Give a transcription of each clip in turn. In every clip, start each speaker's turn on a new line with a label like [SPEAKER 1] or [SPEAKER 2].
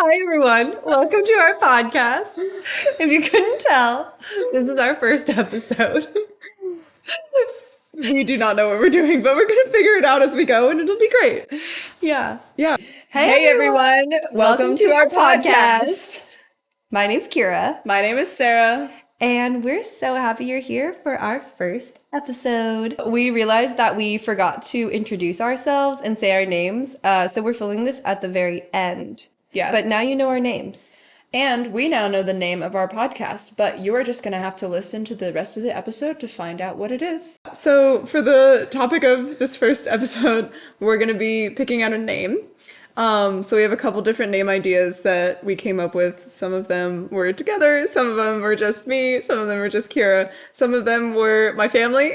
[SPEAKER 1] Hi, everyone. Welcome to our podcast. If you couldn't tell, this is our first episode.
[SPEAKER 2] We do not know what we're doing, but we're going to figure it out as we go, and it'll be great.
[SPEAKER 1] Yeah.
[SPEAKER 2] Yeah.
[SPEAKER 1] Hey,
[SPEAKER 2] everyone. Welcome to our podcast.
[SPEAKER 1] My name's Kiera,
[SPEAKER 2] My name is Sarah.
[SPEAKER 1] and we're so happy you're here for our first episode. We realized that we forgot to introduce ourselves and say our names, so we're filming this at the very end.
[SPEAKER 2] Yeah.
[SPEAKER 1] But now you know our names.
[SPEAKER 2] And we now know the name of our podcast, but you are just going to have to listen to the rest of the episode to find out what it is. So, for the topic of this first episode, we're going to be picking out a name. So we have a couple different name ideas that we came up with. Some of them were together, some of them were just me, some of them were just Kiera, some of them were my family.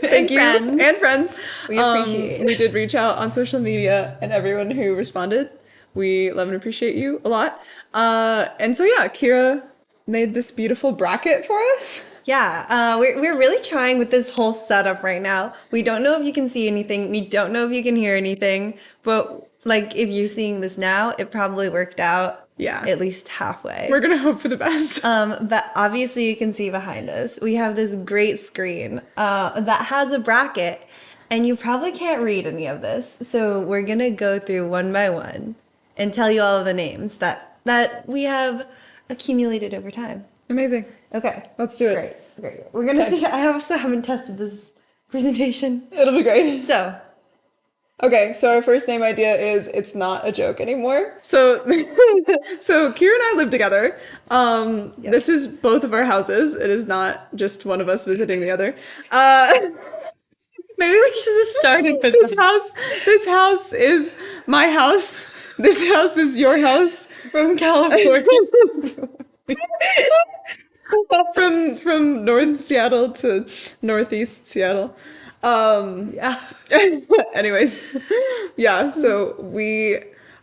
[SPEAKER 2] Thank you.
[SPEAKER 1] Friends.
[SPEAKER 2] And friends.
[SPEAKER 1] We appreciate it.
[SPEAKER 2] We did reach out on social media, and everyone who responded, we love and appreciate you a lot. And so yeah, Kiera made this beautiful bracket for us.
[SPEAKER 1] Yeah, we're really trying with this whole setup right now. We don't know if you can see anything. We don't know if you can hear anything. But like, if you're seeing this now, it probably worked out.
[SPEAKER 2] Yeah.
[SPEAKER 1] At least halfway.
[SPEAKER 2] We're gonna hope for the best.
[SPEAKER 1] But obviously you can see behind us, we have this great screen that has a bracket, and you probably can't read any of this. So we're gonna go through one by one and tell you all of the names that we have accumulated over time.
[SPEAKER 2] Amazing.
[SPEAKER 1] Okay.
[SPEAKER 2] Let's do it.
[SPEAKER 1] Great. We're gonna see. I also haven't tested this presentation.
[SPEAKER 2] It'll be great.
[SPEAKER 1] So,
[SPEAKER 2] Okay, so our first name idea is It's Not a Joke Anymore. So so Kira and I live together. This is both of our houses. It is not just one of us visiting the other.
[SPEAKER 1] maybe we should have started with
[SPEAKER 2] This house is my house. This house is your house.
[SPEAKER 1] from California.
[SPEAKER 2] From North Seattle to Northeast Seattle.
[SPEAKER 1] Yeah.
[SPEAKER 2] Anyways, yeah, so we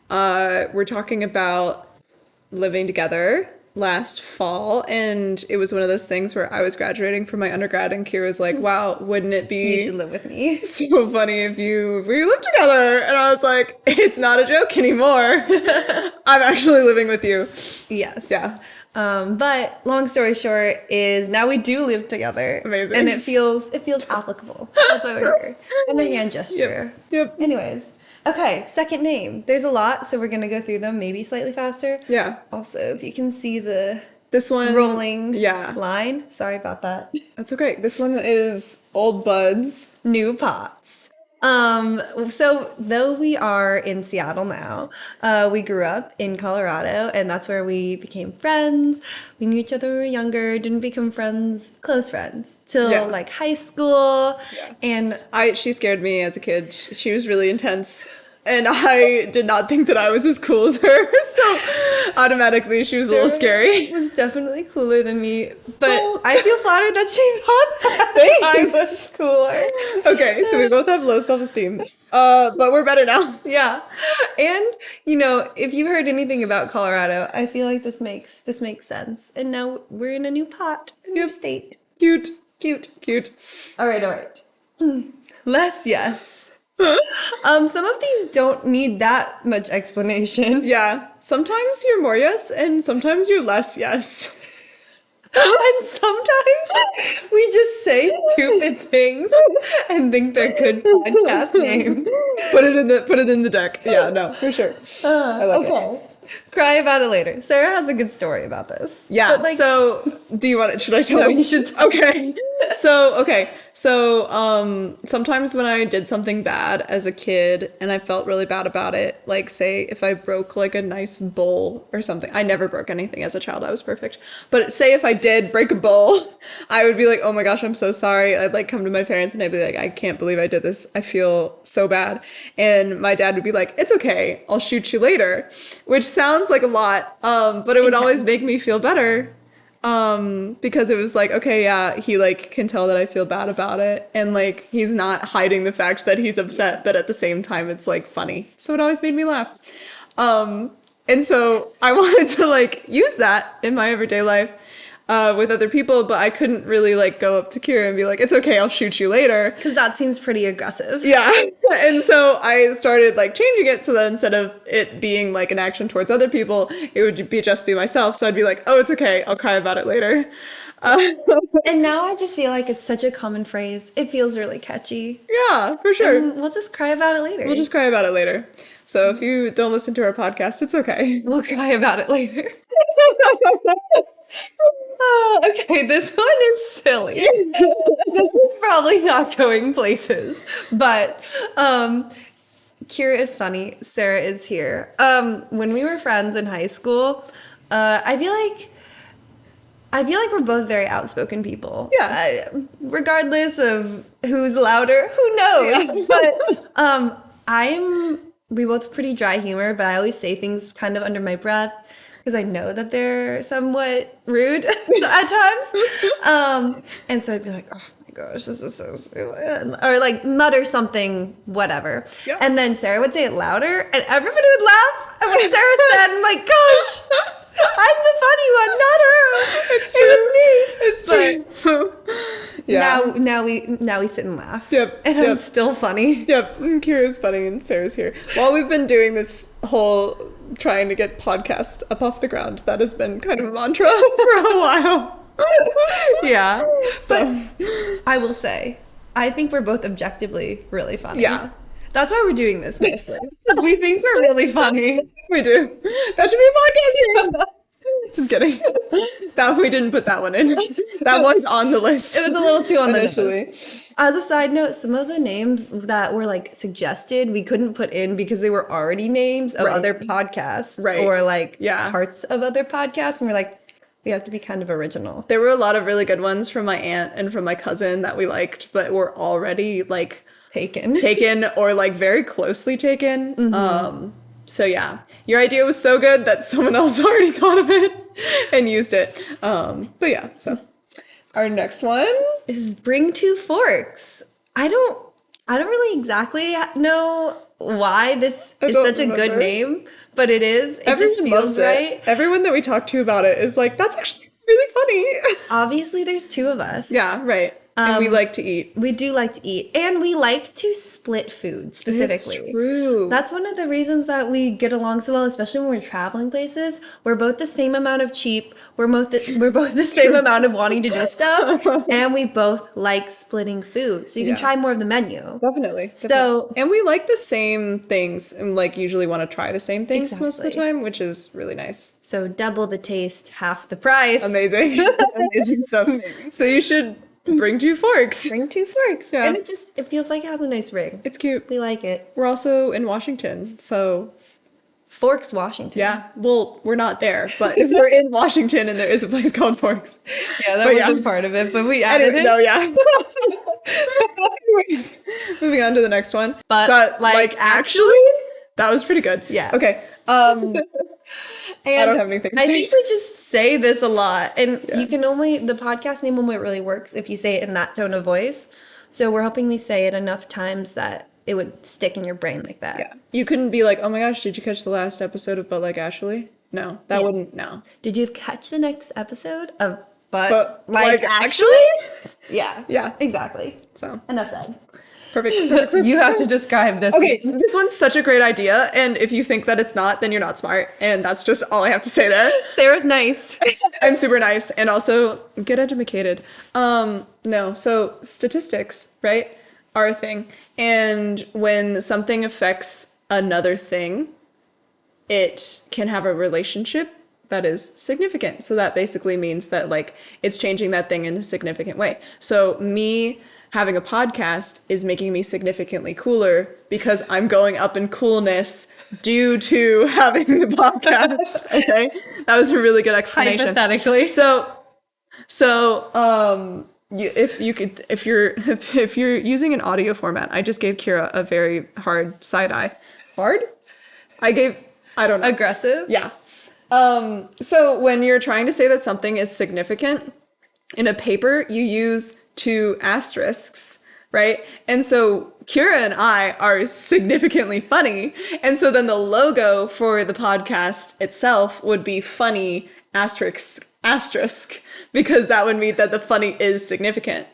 [SPEAKER 2] were talking about living together last fall, and it was one of those things where I was graduating from my undergrad, and Kira was like, wow, wouldn't it be
[SPEAKER 1] You should live with me.
[SPEAKER 2] so funny if we lived together? And I was like, it's not a joke anymore. I'm actually living with you.
[SPEAKER 1] Yes.
[SPEAKER 2] Yeah.
[SPEAKER 1] But long story short is now we do live together.
[SPEAKER 2] Amazing.
[SPEAKER 1] And it feels applicable. That's why we're here. And a hand gesture.
[SPEAKER 2] Yep.
[SPEAKER 1] Anyways. Okay, second name. There's a lot, so we're gonna go through them maybe slightly faster.
[SPEAKER 2] Yeah.
[SPEAKER 1] Also, if you can see the
[SPEAKER 2] This one
[SPEAKER 1] rolling
[SPEAKER 2] Yeah.
[SPEAKER 1] line. Sorry about that.
[SPEAKER 2] That's okay. This one is Old Buds.
[SPEAKER 1] New pots. So though we are in Seattle now, we grew up in Colorado, and that's where we became friends. We knew each other when we were younger, didn't become friends, close friends, till
[SPEAKER 2] Yeah.
[SPEAKER 1] like high school.
[SPEAKER 2] Yeah.
[SPEAKER 1] And
[SPEAKER 2] She scared me as a kid. She was really intense, and I did not think that I was as cool as her. So automatically, she was a little
[SPEAKER 1] Sarah
[SPEAKER 2] scary.
[SPEAKER 1] was definitely cooler than me, but
[SPEAKER 2] Well-
[SPEAKER 1] I feel flattered that she thought that I
[SPEAKER 2] Thanks.
[SPEAKER 1] was cooler.
[SPEAKER 2] Okay, so we both have low self-esteem, but we're better now.
[SPEAKER 1] Yeah. And if you heard anything about Colorado, I feel like this makes sense. And now we're in a new pot, a new state.
[SPEAKER 2] Cute.
[SPEAKER 1] Cute. All right. Less yes. Some of these don't need that much explanation.
[SPEAKER 2] Yeah. Sometimes you're more yes, and sometimes you're less yes.
[SPEAKER 1] And sometimes we just say stupid things and think they're good podcast names.
[SPEAKER 2] Put it in the deck. Yeah. No, for sure. I like it.
[SPEAKER 1] Cry about it later. Sarah has a good story about this.
[SPEAKER 2] Yeah.
[SPEAKER 1] But,
[SPEAKER 2] So, do you want it? Should I tell
[SPEAKER 1] No,
[SPEAKER 2] you?
[SPEAKER 1] you should tell
[SPEAKER 2] Okay. So, sometimes when I did something bad as a kid and I felt really bad about it, like say if I broke like a nice bowl or something. I never broke anything as a child. I was perfect. But say if I did break a bowl, I would be like, "Oh my gosh, I'm so sorry." I'd like come to my parents and I'd be like, "I can't believe I did this. I feel so bad." And my dad would be like, "It's okay. I'll shoot you later," which sounds like a lot, but it would always make me feel better. Because it was like, okay, yeah, he like can tell that I feel bad about it, and like he's not hiding the fact that he's upset, but at the same time it's like funny. So it always made me laugh. And so I wanted to like use that in my everyday life. with other people, but I couldn't really like go up to Kira and be like, it's okay, I'll shoot you later.
[SPEAKER 1] Because that seems pretty aggressive.
[SPEAKER 2] Yeah. And so I started like changing it so that instead of it being like an action towards other people, it would be just be myself. So I'd be like, oh, it's okay, I'll cry about it later.
[SPEAKER 1] And now I just feel like it's such a common phrase. It feels really catchy.
[SPEAKER 2] Yeah, for sure.
[SPEAKER 1] And we'll just cry about it later.
[SPEAKER 2] We'll just cry about it later. So if you don't listen to our podcast, it's okay.
[SPEAKER 1] We'll cry about it later. Oh, okay, this one is silly. This is probably not going places, but Kira is funny. Sarah is here. When we were friends in high school, I feel like we're both very outspoken people.
[SPEAKER 2] Yeah.
[SPEAKER 1] Regardless of who's louder, who knows? Yeah. But we both have pretty dry humor, but I always say things kind of under my breath because I know that they're somewhat rude at times. And so I'd be like, oh my gosh, this is so stupid. Or like mutter something, whatever.
[SPEAKER 2] Yep.
[SPEAKER 1] And then Sarah would say it louder and everybody would laugh. And when Sarah said, I'm like, gosh, I'm the funny one, not her.
[SPEAKER 2] It's
[SPEAKER 1] It
[SPEAKER 2] true.
[SPEAKER 1] was me.
[SPEAKER 2] It's true. Yeah.
[SPEAKER 1] Now we sit and laugh.
[SPEAKER 2] Yep.
[SPEAKER 1] And I'm still funny.
[SPEAKER 2] Yep. Kira's funny and Sarah's here. While we've been doing this whole trying to get podcast up off the ground, that has been kind of a mantra for a while.
[SPEAKER 1] Yeah.
[SPEAKER 2] So
[SPEAKER 1] But I will say, I think we're both objectively really funny.
[SPEAKER 2] Yeah.
[SPEAKER 1] That's why we're doing this mostly. We think we're really funny.
[SPEAKER 2] we do. That should be a podcast. Just kidding. That we didn't put that one in. That was on the list.
[SPEAKER 1] It was a little too on the
[SPEAKER 2] initially.
[SPEAKER 1] nose. As a side note, some of the names that were like suggested, we couldn't put in because they were already names of
[SPEAKER 2] Right.
[SPEAKER 1] other podcasts
[SPEAKER 2] Right.
[SPEAKER 1] or like
[SPEAKER 2] Yeah.
[SPEAKER 1] parts of other podcasts. And we're like, we have to be kind of original.
[SPEAKER 2] There were a lot of really good ones from my aunt and from my cousin that we liked, but were already like taken or like very closely taken.
[SPEAKER 1] Mm-hmm.
[SPEAKER 2] So yeah, your idea was so good that someone else already thought of it and used it. But yeah, so our next one
[SPEAKER 1] Is bring two forks. I don't really exactly know why this is
[SPEAKER 2] don't
[SPEAKER 1] such a good
[SPEAKER 2] remember.
[SPEAKER 1] name, but it is. It just
[SPEAKER 2] everyone
[SPEAKER 1] feels
[SPEAKER 2] loves
[SPEAKER 1] right.
[SPEAKER 2] it. Everyone that we talk to about it is like, that's actually really funny.
[SPEAKER 1] Obviously, there's two of us.
[SPEAKER 2] Yeah, right. And we like to eat.
[SPEAKER 1] We do like to eat, and we like to split food specifically.
[SPEAKER 2] It's true.
[SPEAKER 1] That's one of the reasons that we get along so well, especially when we're traveling places. We're both the same amount of cheap. We're both the same amount of wanting to do stuff, and we both like splitting food, so you can
[SPEAKER 2] Yeah.
[SPEAKER 1] try more of the menu.
[SPEAKER 2] Definitely.
[SPEAKER 1] So-
[SPEAKER 2] and we like the same things and like usually want to try the same things most of the
[SPEAKER 1] Exactly.
[SPEAKER 2] time, which is really nice.
[SPEAKER 1] So double the taste, half the price.
[SPEAKER 2] Amazing. Amazing stuff. So you should bring two forks.
[SPEAKER 1] Bring two forks,
[SPEAKER 2] Yeah.
[SPEAKER 1] and it feels like it has a nice ring.
[SPEAKER 2] It's cute.
[SPEAKER 1] We like it.
[SPEAKER 2] We're also in Washington, so
[SPEAKER 1] Forks, Washington.
[SPEAKER 2] yeah. Well, we're not there, but if we're in Washington and there is a place called Forks.
[SPEAKER 1] Yeah, that
[SPEAKER 2] But
[SPEAKER 1] wasn't
[SPEAKER 2] yeah.
[SPEAKER 1] part of it, but we added
[SPEAKER 2] Anyway,
[SPEAKER 1] it.
[SPEAKER 2] no, yeah. Anyways, moving on to the next one.
[SPEAKER 1] But, like, actually?
[SPEAKER 2] That was pretty good.
[SPEAKER 1] Yeah.
[SPEAKER 2] Okay.
[SPEAKER 1] And
[SPEAKER 2] I don't have anything to
[SPEAKER 1] I
[SPEAKER 2] say.
[SPEAKER 1] think we just say this a lot, and
[SPEAKER 2] Yeah.
[SPEAKER 1] you can only the podcast name only really works if you say it in that tone of voice. So we're hoping we say it enough times that it would stick in your brain like that.
[SPEAKER 2] Yeah. You couldn't be like, oh my gosh, did you catch the last episode of But Like Ashley? No, that
[SPEAKER 1] Yeah.
[SPEAKER 2] wouldn't, no.
[SPEAKER 1] Did you catch the next episode of
[SPEAKER 2] But
[SPEAKER 1] Like
[SPEAKER 2] Like
[SPEAKER 1] Actually? Yeah.
[SPEAKER 2] Yeah.
[SPEAKER 1] Exactly.
[SPEAKER 2] So,
[SPEAKER 1] Enough said.
[SPEAKER 2] perfect.
[SPEAKER 1] You have to describe this.
[SPEAKER 2] Okay, so this one's such a great idea, and if you think that it's not, then you're not smart, and that's just all I have to say there.
[SPEAKER 1] Sarah's nice.
[SPEAKER 2] I'm super nice, and also get educated. No, so statistics, right, are a thing, and when something affects another thing, it can have a relationship that is significant. So that basically means that like it's changing that thing in a significant way. So me having a podcast is making me significantly cooler because I'm going up in coolness due to having the podcast. Okay, that was a really good explanation.
[SPEAKER 1] Hypothetically.
[SPEAKER 2] If you're using an audio format, I just gave Kiera a very hard side eye. Hard? I don't know.
[SPEAKER 1] Aggressive.
[SPEAKER 2] Yeah. So when you're trying to say that something is significant in a paper, you use two asterisks, right? And so Kiera and I are significantly funny. And so then the logo for the podcast itself would be funny asterisk asterisk, because that would mean that the funny is significant.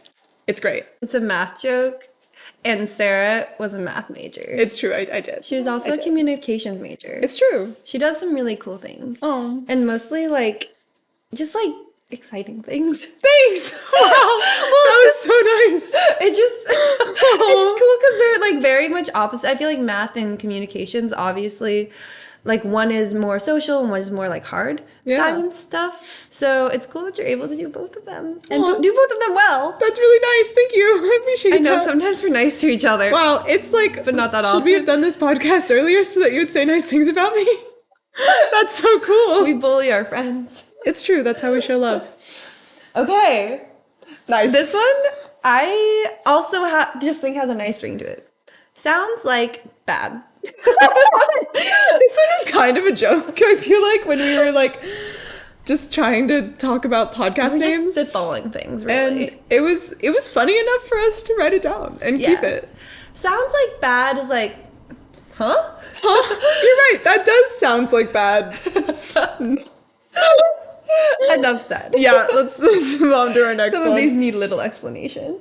[SPEAKER 2] It's great.
[SPEAKER 1] It's a math joke, and Sarah was a math major.
[SPEAKER 2] It's true. I did.
[SPEAKER 1] She was also a communications major.
[SPEAKER 2] It's true.
[SPEAKER 1] She does some really cool things.
[SPEAKER 2] Oh.
[SPEAKER 1] And mostly like, just like exciting things.
[SPEAKER 2] Thanks. Wow. That was so nice.
[SPEAKER 1] It just, it's cool because they're like very much opposite. I feel like math and communications, obviously, like one is more social and one is more like hard science stuff. So it's cool that you're able to do both of them and do both of them well.
[SPEAKER 2] That's really nice. Thank you. I appreciate
[SPEAKER 1] I know
[SPEAKER 2] that.
[SPEAKER 1] sometimes we're nice to each other.
[SPEAKER 2] Wow, it's like,
[SPEAKER 1] but not that
[SPEAKER 2] should
[SPEAKER 1] often.
[SPEAKER 2] we have done this podcast earlier so that you would say nice things about me? That's so cool.
[SPEAKER 1] We bully our friends.
[SPEAKER 2] It's true. That's how we show love.
[SPEAKER 1] Okay.
[SPEAKER 2] Nice.
[SPEAKER 1] This one, I also just think has a nice ring to it. Sounds like bad.
[SPEAKER 2] This one is kind of a joke. I feel like when we were like just trying to talk about podcast
[SPEAKER 1] We're
[SPEAKER 2] names,
[SPEAKER 1] just spitballing things, really.
[SPEAKER 2] and it was funny enough for us to write it down and keep it.
[SPEAKER 1] Sounds like bad is like, huh?
[SPEAKER 2] You're right. That does sound like bad.
[SPEAKER 1] Enough said.
[SPEAKER 2] Yeah, let's move on to our next one.
[SPEAKER 1] Some of these need little explanation.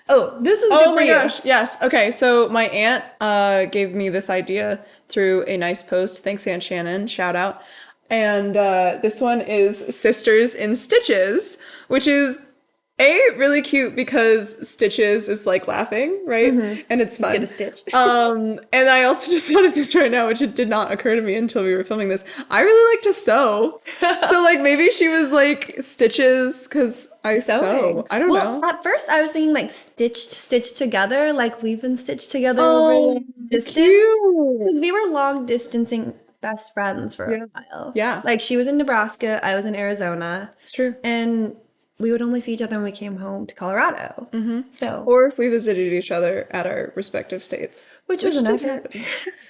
[SPEAKER 1] Oh, this is good
[SPEAKER 2] Oh
[SPEAKER 1] for
[SPEAKER 2] my
[SPEAKER 1] you.
[SPEAKER 2] gosh, yes. Okay, so my aunt gave me this idea through a nice post. Thanks, Aunt Shannon. Shout out. And this one is Sisters in Stitches, which is really cute because stitches is like laughing, right? And it's fun.
[SPEAKER 1] Get a stitch.
[SPEAKER 2] And I also just thought of this right now, which it did not occur to me until we were filming this. I really like to sew. So like maybe she was like stitches because I sew. I don't know.
[SPEAKER 1] At first I was thinking like stitched together, like we've been stitched together
[SPEAKER 2] Oh,
[SPEAKER 1] over distance.
[SPEAKER 2] cute.
[SPEAKER 1] Because we were long distancing best friends for a while.
[SPEAKER 2] Yeah.
[SPEAKER 1] Like she was in Nebraska, I was in Arizona.
[SPEAKER 2] It's true.
[SPEAKER 1] And we would only see each other when we came home to Colorado. So,
[SPEAKER 2] Or if we visited each other at our respective states.
[SPEAKER 1] which was an
[SPEAKER 2] did
[SPEAKER 1] effort.
[SPEAKER 2] happen.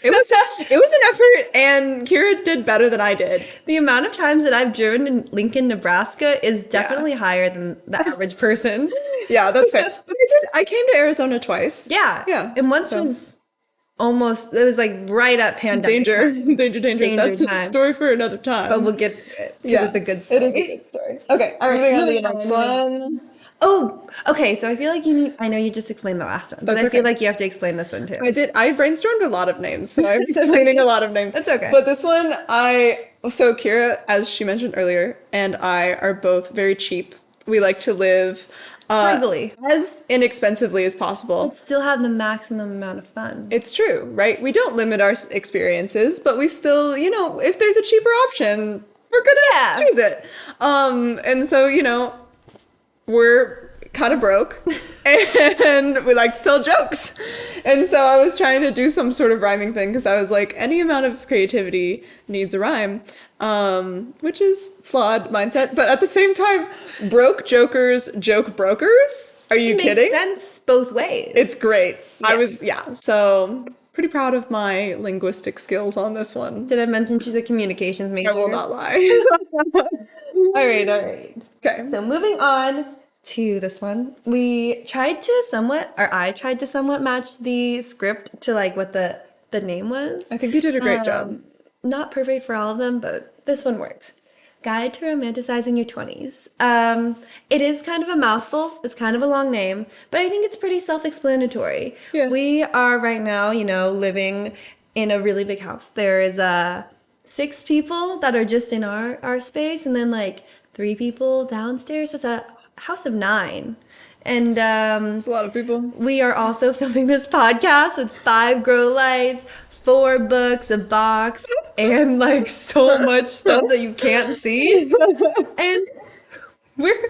[SPEAKER 2] It was an effort, and Kiera did better than I did.
[SPEAKER 1] The amount of times that I've driven in Lincoln, Nebraska is definitely higher than the average person.
[SPEAKER 2] Yeah, that's fair. But I came to Arizona twice.
[SPEAKER 1] Yeah.
[SPEAKER 2] Yeah.
[SPEAKER 1] And once was almost, it was like right at pandemic.
[SPEAKER 2] Danger. That's a
[SPEAKER 1] time.
[SPEAKER 2] story for another time.
[SPEAKER 1] But we'll get to it. 'Cause
[SPEAKER 2] Yeah,
[SPEAKER 1] it's a good story.
[SPEAKER 2] It is a good story. Okay,
[SPEAKER 1] All right,
[SPEAKER 2] moving on to the
[SPEAKER 1] moving
[SPEAKER 2] next
[SPEAKER 1] on.
[SPEAKER 2] one.
[SPEAKER 1] Oh, okay. So I feel like I know you just explained the last one, but
[SPEAKER 2] That's
[SPEAKER 1] I feel
[SPEAKER 2] okay.
[SPEAKER 1] like you have to explain this one too.
[SPEAKER 2] I brainstormed a lot of names, so I'm explaining a lot of names.
[SPEAKER 1] That's okay.
[SPEAKER 2] But this one, so Kiera, as she mentioned earlier, and I are both very cheap. We like to live
[SPEAKER 1] Frugally.
[SPEAKER 2] as inexpensively as possible.
[SPEAKER 1] But still have the maximum amount of fun.
[SPEAKER 2] It's true, right? We don't limit our experiences, but we still, if there's a cheaper option, we're gonna choose it. And so, we're kind of broke and we like to tell jokes. And so I was trying to do some sort of rhyming thing because I was like, any amount of creativity needs a rhyme, which is flawed mindset. But at the same time, broke jokers joke brokers. Are you kidding?
[SPEAKER 1] Makes sense both ways.
[SPEAKER 2] It's great.
[SPEAKER 1] Yeah.
[SPEAKER 2] So pretty proud of my linguistic skills on this one.
[SPEAKER 1] Did I mention she's a communications major?
[SPEAKER 2] I will not lie.
[SPEAKER 1] All right.
[SPEAKER 2] Okay.
[SPEAKER 1] So moving on to this one, I tried to somewhat match the script to like what the name was.
[SPEAKER 2] I think you did a great job.
[SPEAKER 1] Not perfect for all of them, but this one works. Guide to Romanticizing Your 20s. It is kind of a mouthful. It's kind of a long name, but I think it's pretty self-explanatory.
[SPEAKER 2] Yeah.
[SPEAKER 1] We are right now, living in a really big house. There is 6 people that are just in our space, and then like 3 people downstairs. So it's a house of 9. And
[SPEAKER 2] It's a lot of people.
[SPEAKER 1] we are also filming this podcast with 5 grow lights, 4 books, a box, and like so much stuff that you can't see. And we're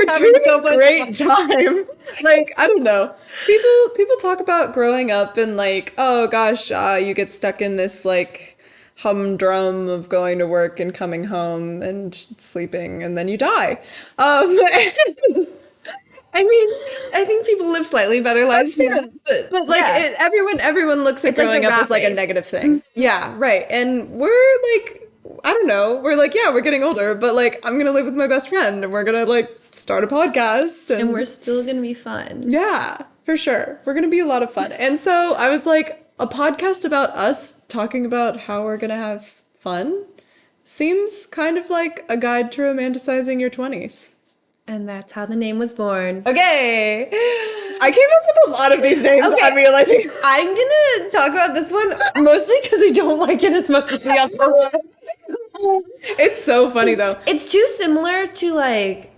[SPEAKER 1] having
[SPEAKER 2] Doing
[SPEAKER 1] so
[SPEAKER 2] a
[SPEAKER 1] much
[SPEAKER 2] great time. Like, I don't know. People talk about growing up and like, oh gosh, you get stuck in this like humdrum of going to work and coming home and sleeping and then you die.
[SPEAKER 1] I mean, I think people live slightly better lives.
[SPEAKER 2] But like
[SPEAKER 1] yeah.
[SPEAKER 2] everyone looks at
[SPEAKER 1] It's like
[SPEAKER 2] growing
[SPEAKER 1] the
[SPEAKER 2] up as like a
[SPEAKER 1] rat race.
[SPEAKER 2] negative thing. Yeah, right. And we're like, I don't know. We're like, yeah, we're getting older, but like I'm gonna live with my best friend and we're gonna like start a podcast
[SPEAKER 1] And we're still gonna be fun.
[SPEAKER 2] yeah, for sure. We're gonna be a lot of fun. And so I was like, a podcast about us talking about how we're gonna have fun Seems kind of like a guide to romanticizing your 20s.
[SPEAKER 1] And that's how the name was born. Okay.
[SPEAKER 2] I came up with a lot of these names,
[SPEAKER 1] Okay.
[SPEAKER 2] I'm realizing.
[SPEAKER 1] I'm gonna talk about this one mostly because I don't like it as much as the other one.
[SPEAKER 2] It's so funny though.
[SPEAKER 1] It's too similar to like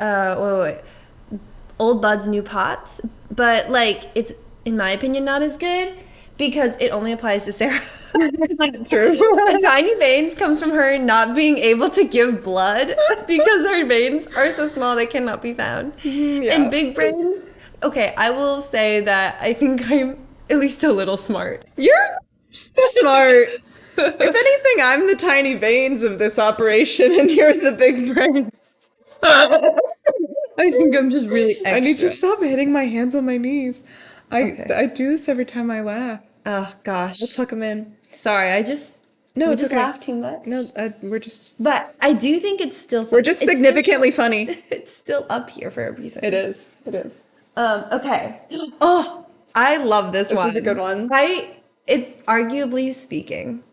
[SPEAKER 1] Old Buds, New Pots, but like it's in my opinion not as good because it only applies to Sarah.
[SPEAKER 2] True.
[SPEAKER 1] The tiny veins comes from her not being able to give blood because her veins are so small they cannot be found.
[SPEAKER 2] Yeah.
[SPEAKER 1] And big brains. Okay, I will say that I think I'm at least a little smart.
[SPEAKER 2] You're so smart. If anything, I'm the tiny veins of this operation and you're the big brain.
[SPEAKER 1] I think I'm just really extra.
[SPEAKER 2] I need to stop hitting my hands on my knees.
[SPEAKER 1] Okay.
[SPEAKER 2] I do this every time I laugh.
[SPEAKER 1] Oh gosh.
[SPEAKER 2] I'll tuck them in.
[SPEAKER 1] Sorry, I just
[SPEAKER 2] No,
[SPEAKER 1] we
[SPEAKER 2] it's
[SPEAKER 1] just
[SPEAKER 2] okay.
[SPEAKER 1] laugh too much.
[SPEAKER 2] No, we're just...
[SPEAKER 1] But I do think it's still fun.
[SPEAKER 2] We're just significantly funny.
[SPEAKER 1] It's still up here for a reason.
[SPEAKER 2] It is. It is.
[SPEAKER 1] Okay. Oh, I love this one.
[SPEAKER 2] This is a good one.
[SPEAKER 1] It's arguably speaking.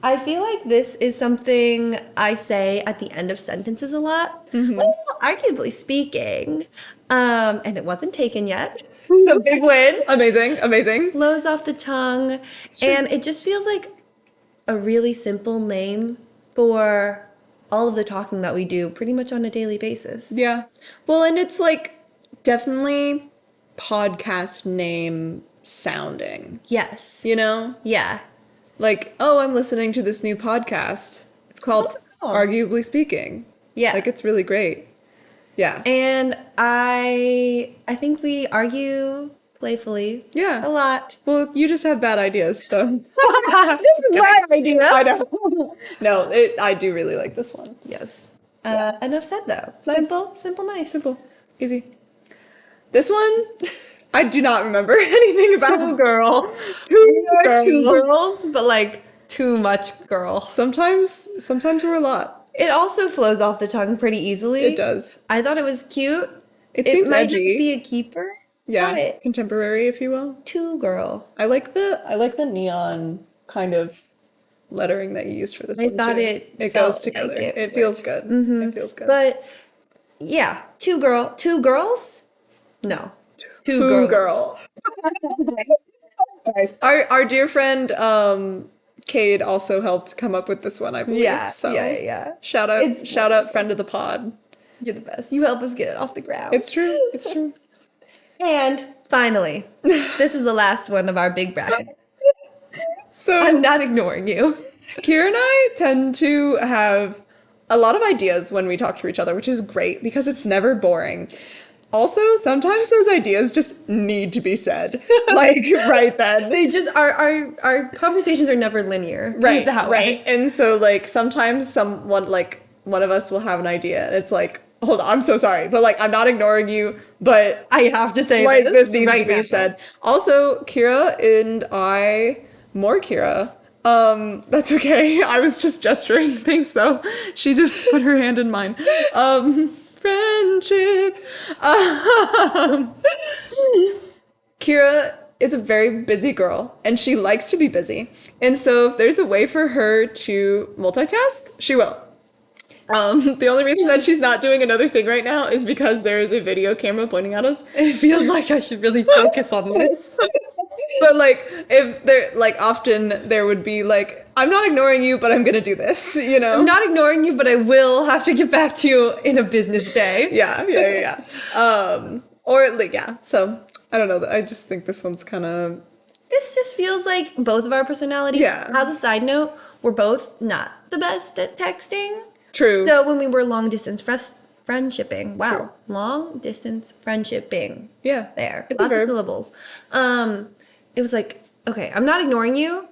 [SPEAKER 1] I feel like this is something I say at the end of sentences a lot. Well, arguably speaking. And it wasn't taken yet. A big win.
[SPEAKER 2] Amazing. Amazing.
[SPEAKER 1] Flows off the tongue. And it just feels like a really simple name for all of the talking that we do pretty much on a daily basis.
[SPEAKER 2] Yeah. Well, and it's like definitely podcast name sounding,
[SPEAKER 1] Yes.
[SPEAKER 2] you know?
[SPEAKER 1] Yeah.
[SPEAKER 2] Like, oh, I'm listening to this new podcast. It's called
[SPEAKER 1] What's it called?
[SPEAKER 2] Arguably Speaking.
[SPEAKER 1] Yeah.
[SPEAKER 2] Like, it's really great. Yeah.
[SPEAKER 1] And I think we argue playfully.
[SPEAKER 2] Yeah.
[SPEAKER 1] A lot.
[SPEAKER 2] Well, you just have bad ideas, so.
[SPEAKER 1] This is my idea.
[SPEAKER 2] I know. No, I do really like this one.
[SPEAKER 1] Yes. Enough said though.
[SPEAKER 2] Nice.
[SPEAKER 1] Simple, nice.
[SPEAKER 2] Simple. Easy. This one, I do not remember anything about.
[SPEAKER 1] Two girl.
[SPEAKER 2] Two girl.
[SPEAKER 1] Two girls, but like too much girl.
[SPEAKER 2] Sometimes we're a lot.
[SPEAKER 1] It also flows off the tongue pretty easily.
[SPEAKER 2] It does.
[SPEAKER 1] I thought it was cute.
[SPEAKER 2] It seems
[SPEAKER 1] might
[SPEAKER 2] edgy.
[SPEAKER 1] just be a keeper.
[SPEAKER 2] Yeah,
[SPEAKER 1] But
[SPEAKER 2] contemporary, if you will.
[SPEAKER 1] two girl.
[SPEAKER 2] I like the neon kind of lettering that you used for this
[SPEAKER 1] I
[SPEAKER 2] one
[SPEAKER 1] thought
[SPEAKER 2] too.
[SPEAKER 1] it
[SPEAKER 2] It
[SPEAKER 1] felt
[SPEAKER 2] goes together.
[SPEAKER 1] like it
[SPEAKER 2] It
[SPEAKER 1] would.
[SPEAKER 2] feels good. It feels good.
[SPEAKER 1] But yeah, two girls? No.
[SPEAKER 2] Who girl? Nice. Our dear friend Cade also helped come up with this one, I believe.
[SPEAKER 1] Yeah,
[SPEAKER 2] So
[SPEAKER 1] yeah.
[SPEAKER 2] shout out friend of the pod.
[SPEAKER 1] You're the best. You help us get it off the ground.
[SPEAKER 2] It's true. It's true.
[SPEAKER 1] And finally, this is the last one of our big bracket.
[SPEAKER 2] So
[SPEAKER 1] I'm not ignoring you.
[SPEAKER 2] Kiera and I tend to have a lot of ideas when we talk to each other, which is great because it's never boring. Also, sometimes those ideas just need to be said. Like right then.
[SPEAKER 1] They just our conversations are never linear.
[SPEAKER 2] Right,
[SPEAKER 1] That way.
[SPEAKER 2] right. And so like sometimes one of us will have an idea and it's like, hold on, I'm so sorry, but like I'm not ignoring you, but
[SPEAKER 1] I have to say
[SPEAKER 2] like this needs
[SPEAKER 1] right
[SPEAKER 2] to be
[SPEAKER 1] now.
[SPEAKER 2] said. Also, Kiera and I, more Kiera. That's okay. I was just gesturing. Thanks though. She just put her hand in mine. Friendship. Kiera is a very busy girl and she likes to be busy. And so if there's a way for her to multitask, she will. The only reason that she's not doing another thing right now is because there is a video camera pointing at us.
[SPEAKER 1] It feels like I should really focus on this.
[SPEAKER 2] But like if there like often there would be like, I'm not ignoring you, but I'm gonna do this, you know?
[SPEAKER 1] I'm not ignoring you, but I will have to get back to you in a business day.
[SPEAKER 2] Yeah. Or like yeah. So I don't know. I just think this one's kind of
[SPEAKER 1] This just feels like both of our personalities.
[SPEAKER 2] Yeah.
[SPEAKER 1] As a side note, we're both not the best at texting.
[SPEAKER 2] true.
[SPEAKER 1] So when we were long distance friendshipping, wow, long distance friendshipping.
[SPEAKER 2] Yeah.
[SPEAKER 1] There,
[SPEAKER 2] It's a
[SPEAKER 1] lots of
[SPEAKER 2] verb.
[SPEAKER 1] syllables. It was like, okay, I'm not ignoring you,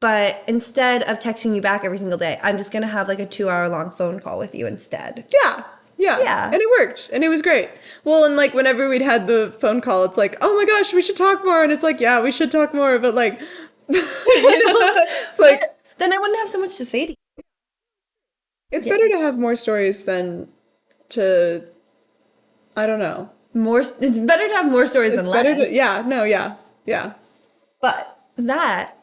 [SPEAKER 1] but instead of texting you back every single day, I'm just gonna have like a 2-hour long phone call with you instead.
[SPEAKER 2] Yeah.
[SPEAKER 1] Yeah.
[SPEAKER 2] And it worked. And it was great. Well, and like whenever we'd had the phone call, it's like, oh my gosh, we should talk more. And it's like, yeah, we should talk more. But like, it's like,
[SPEAKER 1] Then I wouldn't have so much to say to you.
[SPEAKER 2] it's better to have more stories than to, I don't know.
[SPEAKER 1] It's better to have more stories
[SPEAKER 2] It's
[SPEAKER 1] than
[SPEAKER 2] better
[SPEAKER 1] less.
[SPEAKER 2] to, yeah. But
[SPEAKER 1] But that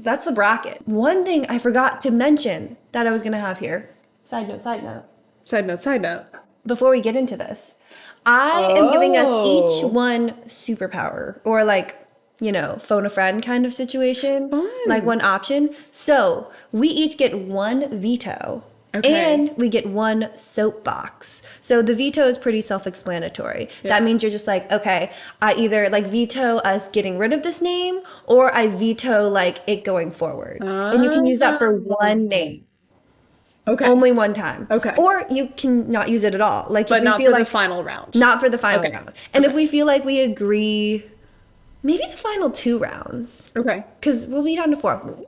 [SPEAKER 1] that's the bracket. One thing I forgot to mention that I was gonna have here. Side note, side note.
[SPEAKER 2] Side note.
[SPEAKER 1] Before we get into this, I am giving us each one superpower or like, phone a friend kind of situation, like
[SPEAKER 2] Fun.
[SPEAKER 1] one option. So we each get one veto.
[SPEAKER 2] Okay.
[SPEAKER 1] And we get one soapbox. So the veto is pretty self-explanatory.
[SPEAKER 2] Yeah.
[SPEAKER 1] That means you're just like, okay, I either like veto us getting rid of this name or I veto like it going forward. And you can use that for one name.
[SPEAKER 2] Okay.
[SPEAKER 1] Only one time.
[SPEAKER 2] Okay.
[SPEAKER 1] Or you can not use it at all. Like,
[SPEAKER 2] But
[SPEAKER 1] if we
[SPEAKER 2] not
[SPEAKER 1] feel
[SPEAKER 2] for the
[SPEAKER 1] like
[SPEAKER 2] final round.
[SPEAKER 1] not for the final
[SPEAKER 2] Okay.
[SPEAKER 1] round. And if
[SPEAKER 2] Okay.
[SPEAKER 1] we feel like we agree, maybe the final 2 rounds,
[SPEAKER 2] Okay.
[SPEAKER 1] because we'll be down to 4.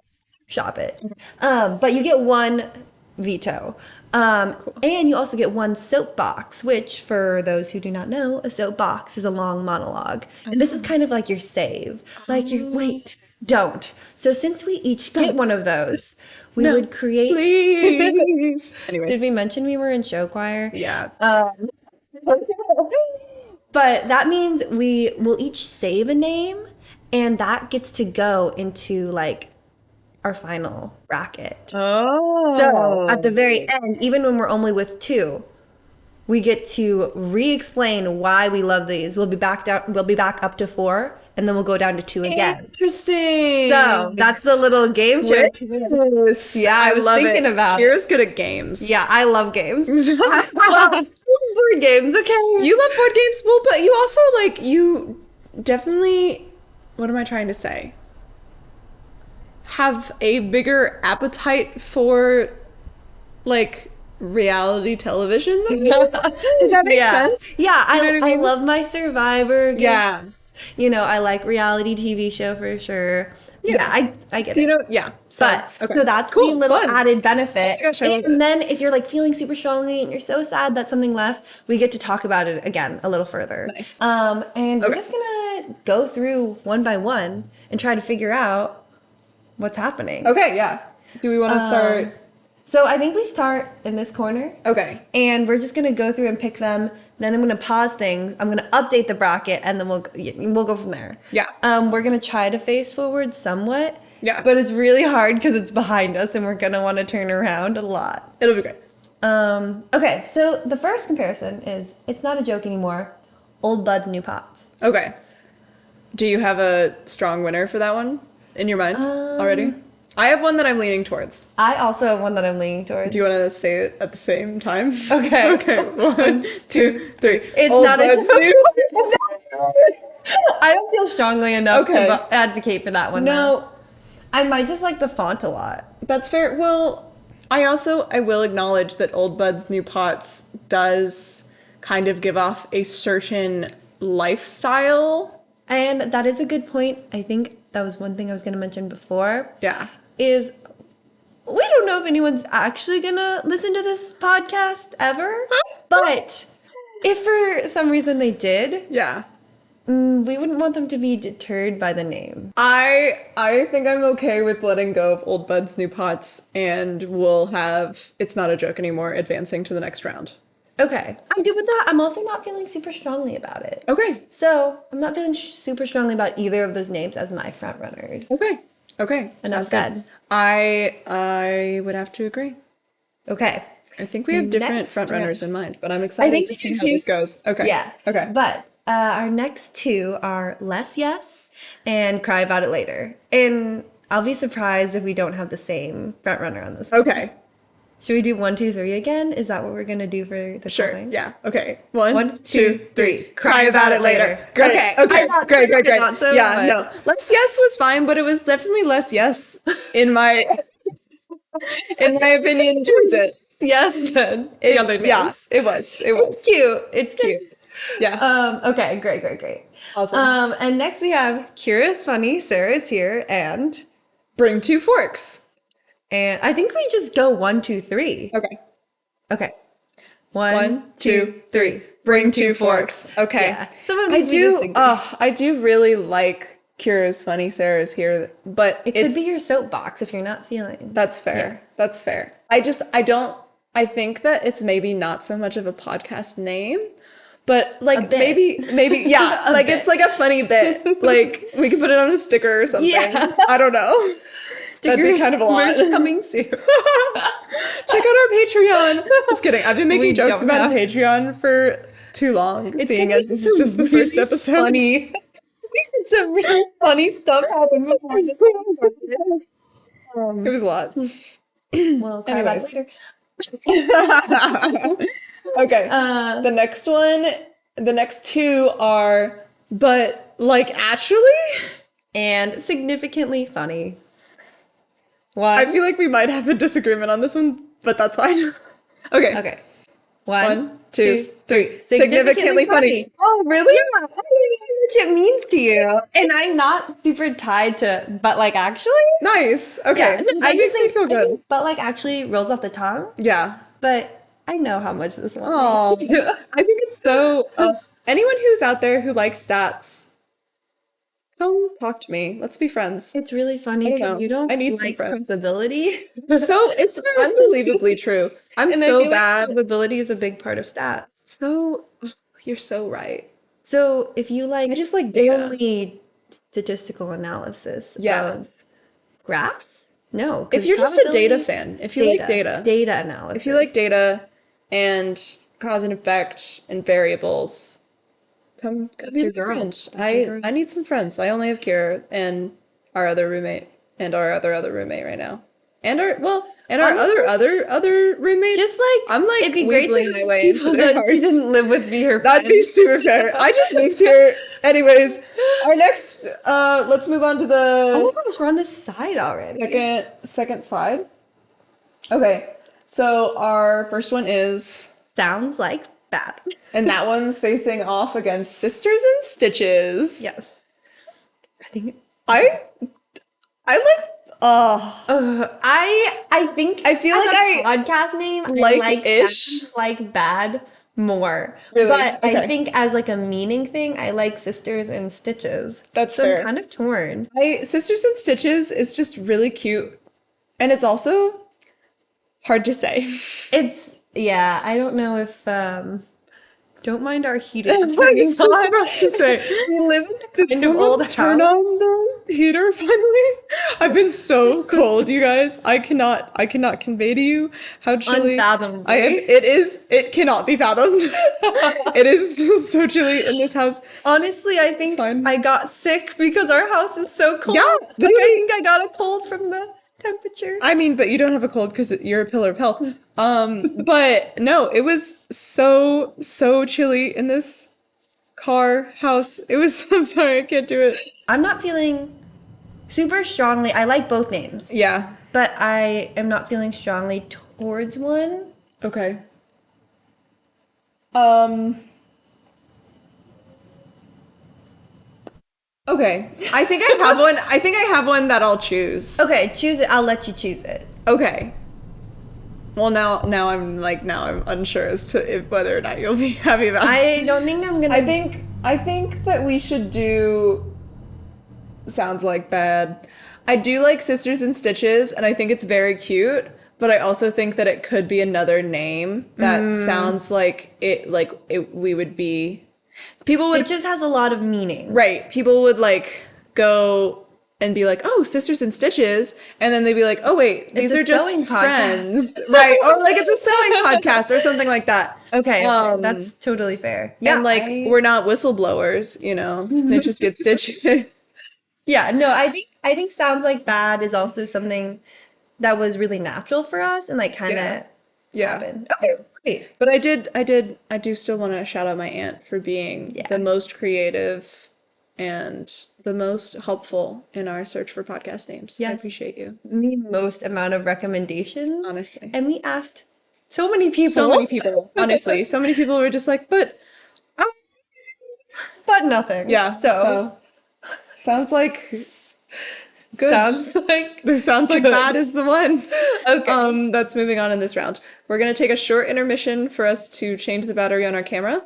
[SPEAKER 1] Shop it. But you get one veto. And you also get one soapbox, which for those who do not know, a soapbox is a long monologue. And this is kind of like your save. Like your wait, don't. So since we each get one of those, we
[SPEAKER 2] No,
[SPEAKER 1] would create.
[SPEAKER 2] please. Anyways.
[SPEAKER 1] Did we mention we were in show choir?
[SPEAKER 2] Yeah.
[SPEAKER 1] But that means we will each save a name, and that gets to go into like our final bracket.
[SPEAKER 2] Oh.
[SPEAKER 1] So at the very end, even when we're only with 2, we get to re-explain why we love these. We'll be back down. We'll be back up to 4, and then we'll go down to 2 again.
[SPEAKER 2] Interesting.
[SPEAKER 1] So that's the little game show.
[SPEAKER 2] Yes.
[SPEAKER 1] Yeah, I was
[SPEAKER 2] love
[SPEAKER 1] thinking
[SPEAKER 2] it.
[SPEAKER 1] about it.
[SPEAKER 2] Kira's good at games.
[SPEAKER 1] Yeah, I love games. I love board games. Okay.
[SPEAKER 2] You love board games, well, but you also like you definitely. What am I trying to say? Have a bigger appetite for like reality television than me. Does that make sense?
[SPEAKER 1] Yeah,
[SPEAKER 2] You know what I
[SPEAKER 1] I
[SPEAKER 2] mean?
[SPEAKER 1] love my Survivor games.
[SPEAKER 2] Yeah.
[SPEAKER 1] I like reality TV show for sure. Yeah, I get
[SPEAKER 2] Do
[SPEAKER 1] it.
[SPEAKER 2] you know? Yeah. So,
[SPEAKER 1] So that's
[SPEAKER 2] cool.
[SPEAKER 1] the little
[SPEAKER 2] Fun.
[SPEAKER 1] added benefit.
[SPEAKER 2] Oh my gosh, I love
[SPEAKER 1] and then if you're like feeling super strongly and you're so sad that something left, we get to talk about it again a little further.
[SPEAKER 2] Nice.
[SPEAKER 1] And we're
[SPEAKER 2] Okay.
[SPEAKER 1] just gonna go through one by one and try to figure out what's happening.
[SPEAKER 2] Okay. Yeah. Do we want to start?
[SPEAKER 1] So I think we start in this corner.
[SPEAKER 2] Okay.
[SPEAKER 1] And we're just gonna go through and pick them. Then I'm gonna pause things. I'm gonna update the bracket, and then we'll go from there.
[SPEAKER 2] Yeah.
[SPEAKER 1] We're gonna try to face forward somewhat.
[SPEAKER 2] Yeah.
[SPEAKER 1] But it's really hard because it's behind us, and we're gonna want to turn around a lot.
[SPEAKER 2] It'll be great.
[SPEAKER 1] Okay. So the first comparison is it's not a joke anymore. Old buds, new pots.
[SPEAKER 2] Okay. Do you have a strong winner for that one in your mind already? I have one that I'm leaning towards.
[SPEAKER 1] I also have one that I'm leaning towards.
[SPEAKER 2] Do you want to say it at the same time?
[SPEAKER 1] Okay.
[SPEAKER 2] Okay. 1, 2, 3.
[SPEAKER 1] It's
[SPEAKER 2] Old
[SPEAKER 1] not a
[SPEAKER 2] buds,
[SPEAKER 1] joke.
[SPEAKER 2] new-
[SPEAKER 1] I don't feel strongly enough
[SPEAKER 2] Okay.
[SPEAKER 1] to advocate for that one. though.
[SPEAKER 2] No,
[SPEAKER 1] I might just like the font a lot.
[SPEAKER 2] that's fair. Well, I will acknowledge that Old Buds New Pots does kind of give off a certain lifestyle.
[SPEAKER 1] And that is a good point. I think that was one thing I was going to mention before.
[SPEAKER 2] Yeah.
[SPEAKER 1] Is we don't know if anyone's actually going to listen to this podcast ever. But if for some reason they did,
[SPEAKER 2] Yeah.
[SPEAKER 1] we wouldn't want them to be deterred by the name.
[SPEAKER 2] I think I'm okay with letting go of Old Buds New Pots, and we'll have It's Not a Joke Anymore advancing to the next round.
[SPEAKER 1] Okay. I'm good with that. I'm also not feeling super strongly about it.
[SPEAKER 2] Okay.
[SPEAKER 1] So I'm not feeling super strongly about either of those names as my front runners.
[SPEAKER 2] Okay. Okay.
[SPEAKER 1] Enough
[SPEAKER 2] Sounds
[SPEAKER 1] said.
[SPEAKER 2] good. I would have to agree.
[SPEAKER 1] Okay.
[SPEAKER 2] I think we have different
[SPEAKER 1] Next
[SPEAKER 2] front
[SPEAKER 1] round.
[SPEAKER 2] runners in mind, but I'm excited
[SPEAKER 1] think
[SPEAKER 2] to
[SPEAKER 1] we
[SPEAKER 2] see
[SPEAKER 1] can
[SPEAKER 2] how this
[SPEAKER 1] choose-
[SPEAKER 2] goes. Okay.
[SPEAKER 1] Yeah.
[SPEAKER 2] Okay.
[SPEAKER 1] But our next 2 are Less Yes and Cry About It Later. And I'll be surprised if we don't have the same front runner on this.
[SPEAKER 2] Okay.
[SPEAKER 1] Should we do 1, 2, 3 again? Is that what we're gonna do for the
[SPEAKER 2] Sure.
[SPEAKER 1] thing?
[SPEAKER 2] Yeah. Okay. 1,
[SPEAKER 1] 1,
[SPEAKER 2] 2,
[SPEAKER 1] 2,
[SPEAKER 2] 3.
[SPEAKER 1] 3.
[SPEAKER 2] Cry about it later. Great.
[SPEAKER 1] Okay.
[SPEAKER 2] Okay.
[SPEAKER 1] I thought
[SPEAKER 2] Great.
[SPEAKER 1] so,
[SPEAKER 2] Great. Great.
[SPEAKER 1] not so,
[SPEAKER 2] Yeah.
[SPEAKER 1] but-
[SPEAKER 2] No. Less yes was fine, but it was definitely less yes in my opinion towards it.
[SPEAKER 1] Yes, then. The other names.
[SPEAKER 2] Yeah. It was. It was.
[SPEAKER 1] It's cute. It's cute.
[SPEAKER 2] Yeah.
[SPEAKER 1] Okay, great.
[SPEAKER 2] Awesome.
[SPEAKER 1] And next we have Kiera's funny, Sarah's here, and
[SPEAKER 2] Bring 2 forks.
[SPEAKER 1] I think we just go 1, 2, 3.
[SPEAKER 2] Okay.
[SPEAKER 1] Okay.
[SPEAKER 2] 1, 2, 3. Bring 2 forks. Okay.
[SPEAKER 1] Yeah. Some of these
[SPEAKER 2] I
[SPEAKER 1] we
[SPEAKER 2] do.
[SPEAKER 1] just agree.
[SPEAKER 2] I do really like Kira's funny, Sarah's here, but
[SPEAKER 1] It could be your soapbox if you're not feeling.
[SPEAKER 2] That's fair. That's fair. I think that it's maybe not so much of a podcast name, But like
[SPEAKER 1] bit.
[SPEAKER 2] maybe yeah,
[SPEAKER 1] A
[SPEAKER 2] like
[SPEAKER 1] bit.
[SPEAKER 2] it's like a funny bit. Like we could put it on a sticker or something.
[SPEAKER 1] Yeah.
[SPEAKER 2] I don't know. That'd be
[SPEAKER 1] Stickers,
[SPEAKER 2] kind of a lot.
[SPEAKER 1] merch coming soon.
[SPEAKER 2] Check out our Patreon. Just kidding. I've been making
[SPEAKER 1] We
[SPEAKER 2] jokes
[SPEAKER 1] don't
[SPEAKER 2] about
[SPEAKER 1] have.
[SPEAKER 2] Patreon for too long,
[SPEAKER 1] It's
[SPEAKER 2] seeing
[SPEAKER 1] gonna be
[SPEAKER 2] as this is just
[SPEAKER 1] some
[SPEAKER 2] the first
[SPEAKER 1] really
[SPEAKER 2] episode.
[SPEAKER 1] funny. We had some really funny stuff happen before this started.
[SPEAKER 2] It was a lot.
[SPEAKER 1] We'll cry about it
[SPEAKER 2] Anyways.
[SPEAKER 1] later.
[SPEAKER 2] Okay.
[SPEAKER 1] Uh,
[SPEAKER 2] The next two are, but like actually,
[SPEAKER 1] and significantly funny.
[SPEAKER 2] I
[SPEAKER 1] One.
[SPEAKER 2] feel like we might have a disagreement on this one, but that's fine. Okay.
[SPEAKER 1] Okay.
[SPEAKER 2] One, two, three.
[SPEAKER 1] Significantly funny.
[SPEAKER 2] Oh, really?
[SPEAKER 1] Yeah, I don't know how much it means to you. And I'm not super tied to, but like actually.
[SPEAKER 2] Nice. Okay.
[SPEAKER 1] Yeah,
[SPEAKER 2] That makes me feel
[SPEAKER 1] I
[SPEAKER 2] good.
[SPEAKER 1] think, but like actually rolls off the tongue.
[SPEAKER 2] Yeah.
[SPEAKER 1] But I know how much this one
[SPEAKER 2] Oh,
[SPEAKER 1] means to you.
[SPEAKER 2] I think it's so. Anyone who's out there who likes stats, come talk to me. Let's be friends.
[SPEAKER 1] It's really funny
[SPEAKER 2] I don't
[SPEAKER 1] because
[SPEAKER 2] know.
[SPEAKER 1] you don't
[SPEAKER 2] I need some
[SPEAKER 1] like
[SPEAKER 2] friends.
[SPEAKER 1] probability.
[SPEAKER 2] So it's unbelievably true. I'm
[SPEAKER 1] And I
[SPEAKER 2] so
[SPEAKER 1] feel like
[SPEAKER 2] bad.
[SPEAKER 1] probability is a big part of stats.
[SPEAKER 2] So you're so right.
[SPEAKER 1] So if you like
[SPEAKER 2] I just like data.
[SPEAKER 1] only statistical analysis
[SPEAKER 2] Yeah.
[SPEAKER 1] of graphs, no. 'Cause
[SPEAKER 2] If you're just a data
[SPEAKER 1] probability,
[SPEAKER 2] fan, if you like data,
[SPEAKER 1] data analysis.
[SPEAKER 2] if you like data and cause and effect and variables, come be
[SPEAKER 1] your
[SPEAKER 2] my
[SPEAKER 1] girl.
[SPEAKER 2] friend.
[SPEAKER 1] That's your girl.
[SPEAKER 2] I need some friends. I only have Kiera and our other roommate and our other roommate right now. And our
[SPEAKER 1] Honestly,
[SPEAKER 2] other roommate.
[SPEAKER 1] just like
[SPEAKER 2] I'm like
[SPEAKER 1] it'd be great to
[SPEAKER 2] weaseling my
[SPEAKER 1] have
[SPEAKER 2] way into
[SPEAKER 1] people
[SPEAKER 2] their
[SPEAKER 1] that she
[SPEAKER 2] hearts.
[SPEAKER 1] didn't live with be her
[SPEAKER 2] That'd be
[SPEAKER 1] friend.
[SPEAKER 2] super fair. I just moved here. Anyways, our next let's move on to
[SPEAKER 1] Oh
[SPEAKER 2] the
[SPEAKER 1] my gosh, we're on this side already.
[SPEAKER 2] second slide. Okay. So our first one is,
[SPEAKER 1] Sounds like bad.
[SPEAKER 2] and that one's facing off against Sisters and Stitches.
[SPEAKER 1] Yes. I think
[SPEAKER 2] I like
[SPEAKER 1] I think
[SPEAKER 2] I feel
[SPEAKER 1] as
[SPEAKER 2] like
[SPEAKER 1] a podcast name I like
[SPEAKER 2] ish.
[SPEAKER 1] sounds like bad more.
[SPEAKER 2] Really?
[SPEAKER 1] But I
[SPEAKER 2] Okay.
[SPEAKER 1] think as like a meaning thing, I like Sisters and Stitches.
[SPEAKER 2] That's
[SPEAKER 1] so
[SPEAKER 2] fair.
[SPEAKER 1] I'm kind of torn.
[SPEAKER 2] Sisters and Stitches is just really cute. And it's also hard to say.
[SPEAKER 1] It's yeah, I don't know if don't mind our heater.
[SPEAKER 2] I was just about to say,
[SPEAKER 1] We live in a
[SPEAKER 2] did
[SPEAKER 1] kind of
[SPEAKER 2] someone
[SPEAKER 1] old
[SPEAKER 2] turn
[SPEAKER 1] house.
[SPEAKER 2] on the heater finally? I've been so cold, you guys. I cannot convey to you how chilly
[SPEAKER 1] Unfathomably.
[SPEAKER 2] I am. It cannot be fathomed. It is so chilly in this house.
[SPEAKER 1] Honestly, I think
[SPEAKER 2] fine.
[SPEAKER 1] I got sick because our house is so cold.
[SPEAKER 2] Yeah,
[SPEAKER 1] Like, I
[SPEAKER 2] literally.
[SPEAKER 1] think I got a cold from the temperature.
[SPEAKER 2] I mean, but you don't have a cold because you're a pillar of health. But no, it was so chilly in this house. It was, I'm sorry, I can't do it.
[SPEAKER 1] I'm not feeling super strongly. I like both names.
[SPEAKER 2] Yeah.
[SPEAKER 1] But I am not feeling strongly towards one.
[SPEAKER 2] Okay. Okay. I think I have one. I think I have one that I'll choose.
[SPEAKER 1] Okay, choose it. I'll let you choose it.
[SPEAKER 2] Okay. Well, now I'm unsure as to whether or not you'll be happy about it.
[SPEAKER 1] I don't think I'm gonna.
[SPEAKER 2] I think that we should do. Sounds like bad. I do like Sisters and Stitches, and I think it's very cute. But I also think that it could be another name that sounds like it. Like it, we would be. People would
[SPEAKER 1] Stitches has a lot of meaning.
[SPEAKER 2] right. People would like go and be like, "Oh, Sisters and Stitches," and then they'd be like, "Oh, wait, these
[SPEAKER 1] a
[SPEAKER 2] are just
[SPEAKER 1] sewing
[SPEAKER 2] friends," right? Or like it's a sewing podcast or something like that.
[SPEAKER 1] Okay, that's totally fair.
[SPEAKER 2] And like we're not whistleblowers, you know. They just get stitches.
[SPEAKER 1] Yeah, no, I think sounds like bad is also something that was really natural for us and like kind of
[SPEAKER 2] Yeah.
[SPEAKER 1] happened. Okay, great.
[SPEAKER 2] But I do still want to shout out my aunt for being
[SPEAKER 1] Yeah.
[SPEAKER 2] the most creative and the most helpful in our search for podcast names. I
[SPEAKER 1] Yes.
[SPEAKER 2] appreciate you.
[SPEAKER 1] The most amount of recommendations.
[SPEAKER 2] Honestly.
[SPEAKER 1] And we asked so many people.
[SPEAKER 2] So many people, honestly. So many people were just like, but
[SPEAKER 1] But nothing.
[SPEAKER 2] yeah.
[SPEAKER 1] So
[SPEAKER 2] sounds like good.
[SPEAKER 1] sounds like
[SPEAKER 2] This sounds like
[SPEAKER 1] good.
[SPEAKER 2] that is the one.
[SPEAKER 1] Okay.
[SPEAKER 2] That's moving on in this round. We're gonna take a short intermission for us to change the battery on our camera,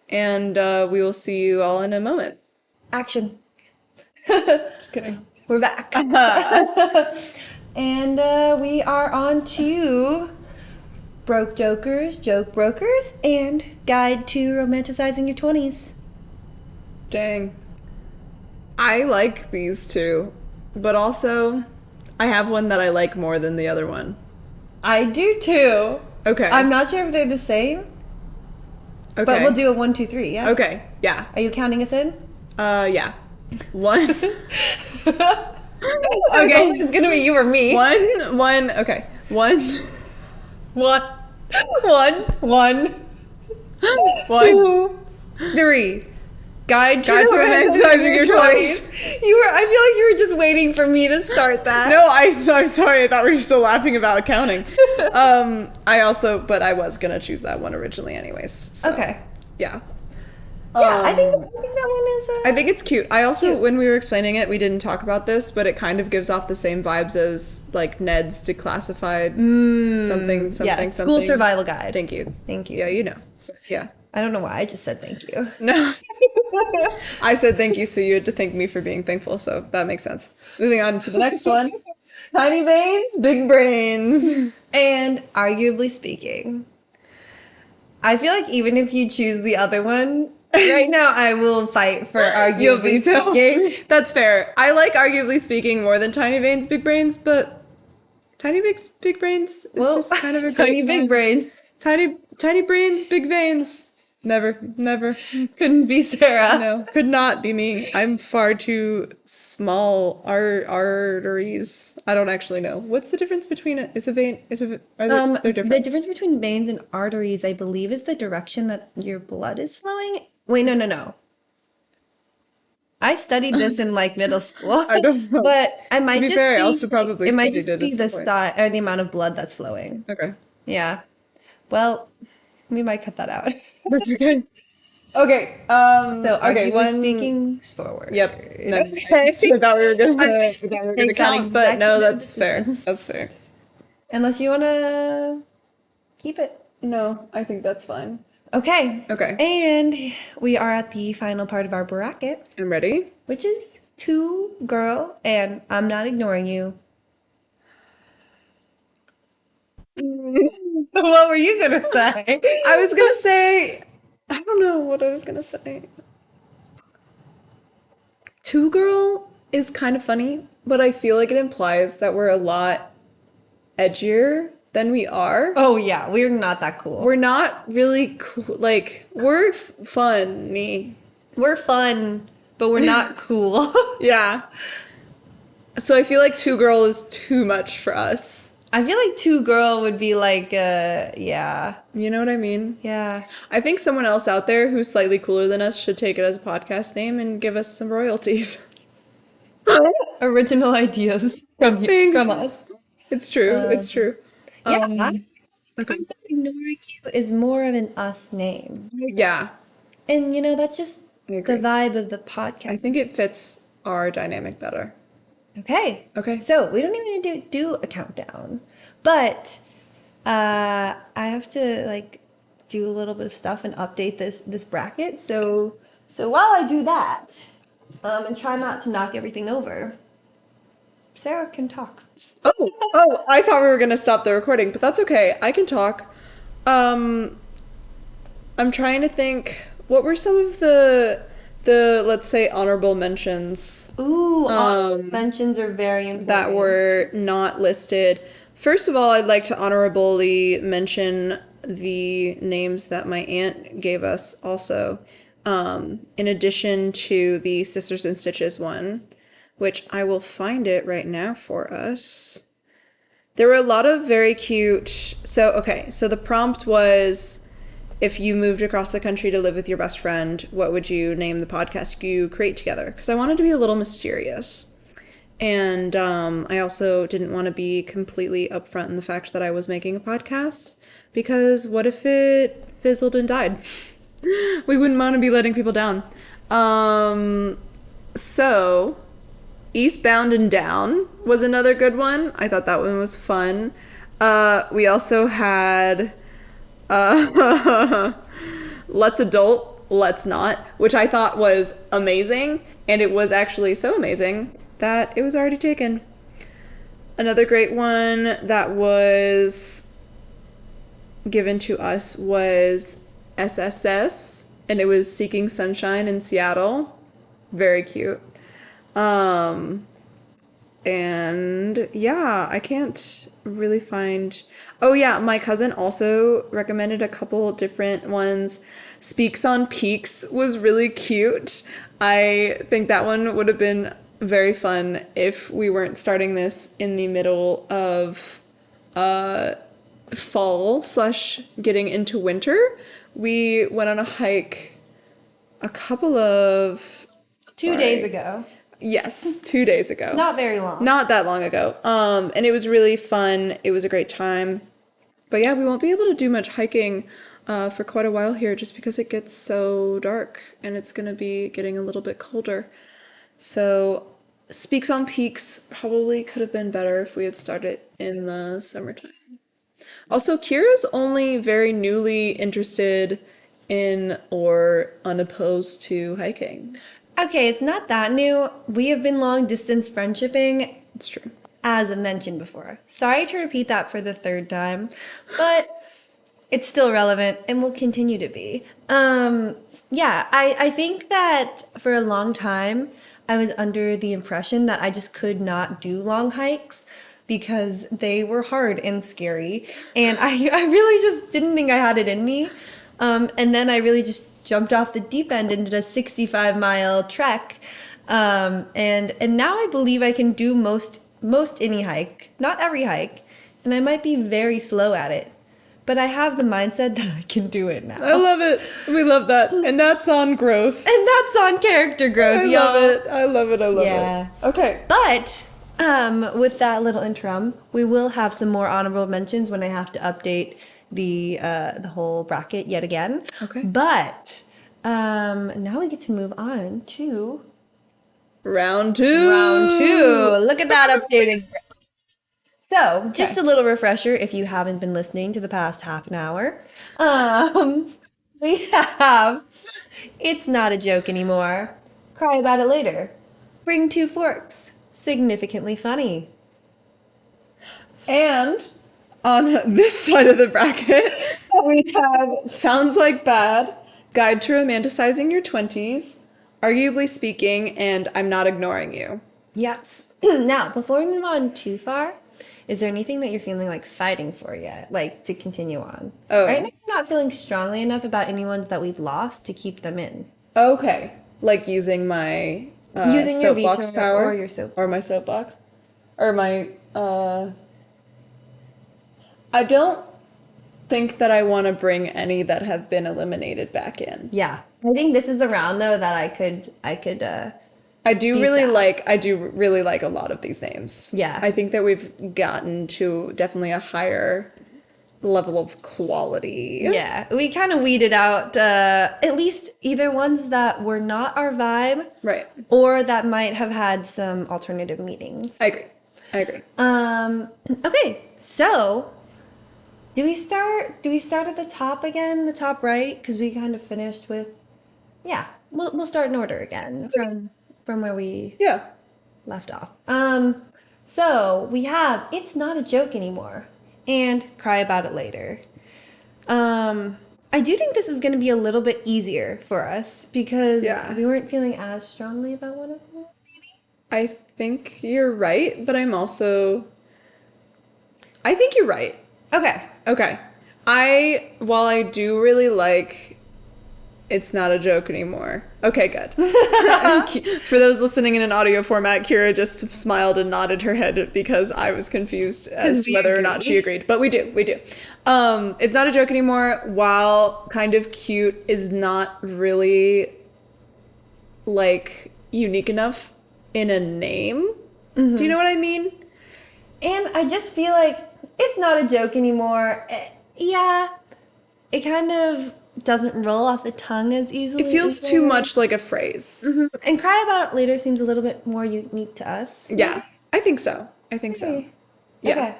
[SPEAKER 2] and we will see you all in a moment.
[SPEAKER 1] Action.
[SPEAKER 2] Just kidding.
[SPEAKER 1] We're back. And we are on to Broke Jokers, Joke Brokers, and Guide to Romanticizing Your 20s.
[SPEAKER 2] Dang. I like these two, but also I have one that I like more than the other one.
[SPEAKER 1] I do too.
[SPEAKER 2] Okay.
[SPEAKER 1] I'm not sure if they're the same,
[SPEAKER 2] Okay.
[SPEAKER 1] but we'll do a 1, 2, 3, yeah?
[SPEAKER 2] Okay. Yeah.
[SPEAKER 1] Are you counting us in?
[SPEAKER 2] Yeah. One.
[SPEAKER 1] Okay. It's gonna be you or me.
[SPEAKER 2] One. Okay. One.
[SPEAKER 1] One. One. 2, 3. Guide to
[SPEAKER 2] Romanticizing your 20s.
[SPEAKER 1] I feel like you were just waiting for me to start that.
[SPEAKER 2] No, I'm sorry. I thought we were still laughing about counting. But I was gonna choose that one originally, anyways. So,
[SPEAKER 1] Okay.
[SPEAKER 2] Yeah.
[SPEAKER 1] Yeah, I think that one is.
[SPEAKER 2] I think it's cute. I also,
[SPEAKER 1] cute.
[SPEAKER 2] when we were explaining it, we didn't talk about this, but it kind of gives off the same vibes as like Ned's declassified something.
[SPEAKER 1] Yeah, school survival guide.
[SPEAKER 2] Thank you.
[SPEAKER 1] Thank you.
[SPEAKER 2] Yeah, you know. Yeah.
[SPEAKER 1] I don't know why I just said thank you.
[SPEAKER 2] No. I said thank you, so you had to thank me for being thankful, so that makes sense. Moving on to the next one. Tiny veins, big brains.
[SPEAKER 1] And arguably speaking, I feel like even if you choose the other one, right now I will fight for
[SPEAKER 2] You'll
[SPEAKER 1] arguably
[SPEAKER 2] veto.
[SPEAKER 1] speaking.
[SPEAKER 2] That's fair. I like arguably speaking more than tiny veins, big brains, but tiny big brains is just kind of a great
[SPEAKER 1] tiny big
[SPEAKER 2] time.
[SPEAKER 1] brain.
[SPEAKER 2] Tiny brains, big veins. Never.
[SPEAKER 1] Couldn't be Sarah.
[SPEAKER 2] No, could not be me. I'm far too small. Arteries. I don't actually know. What's the difference between they're different?
[SPEAKER 1] The difference between veins and arteries, I believe, is the direction that your blood is flowing. Wait, no. I studied this in like middle school.
[SPEAKER 2] I don't know.
[SPEAKER 1] But I might
[SPEAKER 2] To be
[SPEAKER 1] just
[SPEAKER 2] fair, I
[SPEAKER 1] be,
[SPEAKER 2] also probably
[SPEAKER 1] it might
[SPEAKER 2] studied
[SPEAKER 1] just
[SPEAKER 2] it
[SPEAKER 1] be
[SPEAKER 2] at
[SPEAKER 1] the
[SPEAKER 2] some point.
[SPEAKER 1] style or the amount of blood that's flowing.
[SPEAKER 2] Okay.
[SPEAKER 1] Yeah. Well, we might cut that out.
[SPEAKER 2] That's okay. Okay.
[SPEAKER 1] So
[SPEAKER 2] okay.
[SPEAKER 1] arguably speaking, forward.
[SPEAKER 2] Yep. No,
[SPEAKER 1] Okay.
[SPEAKER 2] I thought we were gonna count, but no, that's fair. That's fair.
[SPEAKER 1] Unless you wanna keep it.
[SPEAKER 2] No, I think that's fine.
[SPEAKER 1] Okay.
[SPEAKER 2] Okay.
[SPEAKER 1] And we are at the final part of our bracket,
[SPEAKER 2] I'm ready.
[SPEAKER 1] which is 2 girl and I'm not ignoring you. What were you gonna say?
[SPEAKER 2] I was gonna say, I don't know what I was gonna say. 2 girl is kind of funny, but I feel like it implies that we're a lot edgier than we are.
[SPEAKER 1] Oh yeah, we're not that cool.
[SPEAKER 2] We're not really cool. Like, we're funny.
[SPEAKER 1] We're fun, but we're not cool.
[SPEAKER 2] Yeah. So I feel like 2 girl is too much for us.
[SPEAKER 1] I feel like 2 girl would be like, yeah.
[SPEAKER 2] You know what I mean?
[SPEAKER 1] Yeah.
[SPEAKER 2] I think someone else out there who's slightly cooler than us should take it as a podcast name and give us some royalties.
[SPEAKER 1] Original ideas from
[SPEAKER 2] Thanks.
[SPEAKER 1] from us.
[SPEAKER 2] It's true. It's true.
[SPEAKER 1] Yeah.
[SPEAKER 2] Okay.
[SPEAKER 1] I'm not ignoring you is more of an us name.
[SPEAKER 2] Yeah.
[SPEAKER 1] And that's just
[SPEAKER 2] I
[SPEAKER 1] the
[SPEAKER 2] agree.
[SPEAKER 1] vibe of the podcast.
[SPEAKER 2] I think it fits our dynamic better.
[SPEAKER 1] Okay.
[SPEAKER 2] Okay.
[SPEAKER 1] So we don't even need to do a countdown. But I have to like do a little bit of stuff and update this bracket. So while I do that, and try not to knock everything over, Sarah can talk.
[SPEAKER 2] Oh, I thought we were gonna stop the recording, but that's okay. I can talk. I'm trying to think. What were some of the let's say honorable mentions
[SPEAKER 1] Ooh, mentions are very important.
[SPEAKER 2] that were not listed? First of all, I'd like to honorably mention the names that my aunt gave us also, in addition to the Sisters and Stitches one, which I will find it right now for us. There were a lot of very cute... So the prompt was, if you moved across the country to live with your best friend, what would you name the podcast you create together? Because I wanted to be a little mysterious. And I also didn't want to be completely upfront in the fact that I was making a podcast, because what if it fizzled and died? We wouldn't want to be letting people down. So Eastbound and Down was another good one. I thought that one was fun. We also had Let's Adult, Let's Not, which I thought was amazing, and it was actually so amazing that it was already taken. Another great one that was given to us was SSS, and it was Seeking Sunshine in Seattle. Very cute. Um, and yeah, I can't really find. Oh, yeah, my cousin also recommended a couple different ones. Speaks on Peaks was really cute. I think that one would have been very fun if we weren't starting this in the middle of fall slash getting into winter. We went on a hike a couple of
[SPEAKER 1] 2 days
[SPEAKER 2] sorry.
[SPEAKER 1] ago.
[SPEAKER 2] Yes, 2 days ago.
[SPEAKER 1] Not very long.
[SPEAKER 2] Not that long ago. And it was really fun. It was a great time. But yeah, we won't be able to do much hiking for quite a while here just because it gets so dark and it's going to be getting a little bit colder. So, Speaks on Peaks probably could have been better if we had started in the summertime. Also, Kira's only very newly interested in or unopposed to hiking.
[SPEAKER 1] Okay, it's not that new. We have been long distance friendshipping,
[SPEAKER 2] It's true.
[SPEAKER 1] as I mentioned before. Sorry to repeat that for the third time, but it's still relevant and will continue to be. Yeah, I think that for a long time, I was under the impression that I just could not do long hikes because they were hard and scary. And I really just didn't think I had it in me. And then I really just jumped off the deep end and did a 65-mile trek. And now I believe I can do most any hike, not every hike, and I might be very slow at it. But I have the mindset that I can do it now.
[SPEAKER 2] I love it. We love that. And that's on growth.
[SPEAKER 1] And that's on character growth,
[SPEAKER 2] I
[SPEAKER 1] y'all.
[SPEAKER 2] love it. I love it. I love
[SPEAKER 1] Yeah.
[SPEAKER 2] it. Okay.
[SPEAKER 1] But with that little interim, we will have some more honorable mentions when I have to update the whole bracket yet again.
[SPEAKER 2] Okay.
[SPEAKER 1] But now we get to move on to
[SPEAKER 2] Round two.
[SPEAKER 1] round two. Look at that updated. So, just
[SPEAKER 2] Okay.
[SPEAKER 1] a little refresher if you haven't been listening to the past half an hour. We have It's Not a Joke Anymore. Cry About It Later. Bring Two Forks. Significantly Funny.
[SPEAKER 2] And on this side of the bracket, we have Sounds Like Bad, Guide to Romanticizing Your 20s, Arguably Speaking, and I'm Not Ignoring You.
[SPEAKER 1] Yes. Now, before we move on too far, is there anything that you're feeling like fighting for yet? Like to continue on?
[SPEAKER 2] Oh.
[SPEAKER 1] Right now, I'm not feeling strongly enough about any ones that we've lost to keep them in.
[SPEAKER 2] Okay. Like using my
[SPEAKER 1] Using your
[SPEAKER 2] soapbox
[SPEAKER 1] veto
[SPEAKER 2] power.
[SPEAKER 1] or your soap.
[SPEAKER 2] Or my soapbox. Or my, I don't think that I want to bring any that have been eliminated back in.
[SPEAKER 1] Yeah. I think this is the round though that I could
[SPEAKER 2] I do
[SPEAKER 1] Be
[SPEAKER 2] really
[SPEAKER 1] sad.
[SPEAKER 2] like a lot of these names.
[SPEAKER 1] Yeah.
[SPEAKER 2] I think that we've gotten to definitely a higher level of quality.
[SPEAKER 1] yeah, we kind of weeded out at least either ones that were not our vibe
[SPEAKER 2] Right.
[SPEAKER 1] or that might have had some alternative meanings.
[SPEAKER 2] I agree.
[SPEAKER 1] Okay, so do we start at the top again, the top right? Because we kind of finished with, yeah, we'll start in order again from where we
[SPEAKER 2] Yeah.
[SPEAKER 1] left off. So we have It's Not a Joke Anymore and Cry About It Later. I do think this is going to be a little bit easier for us because
[SPEAKER 2] Yeah.
[SPEAKER 1] we weren't feeling as strongly about one of them.
[SPEAKER 2] I think you're right, but I think you're right.
[SPEAKER 1] Okay.
[SPEAKER 2] Okay. While I do really like It's Not a Joke Anymore. Okay, good. For those listening in an audio format, Kiera just smiled and nodded her head because I was confused as to
[SPEAKER 1] we
[SPEAKER 2] whether or not she
[SPEAKER 1] agree.
[SPEAKER 2] agreed. But we do. It's Not a Joke Anymore, while kind of cute, is not really like unique enough in a name. Do you know what I mean?
[SPEAKER 1] And I just feel like It's Not a Joke Anymore. Yeah, it kind of doesn't roll off the tongue as easily.
[SPEAKER 2] It feels
[SPEAKER 1] as
[SPEAKER 2] too
[SPEAKER 1] the-
[SPEAKER 2] much like a phrase.
[SPEAKER 1] And Cry About It Later seems a little bit more unique to us.
[SPEAKER 2] Yeah, I think so. Yeah.
[SPEAKER 1] Okay.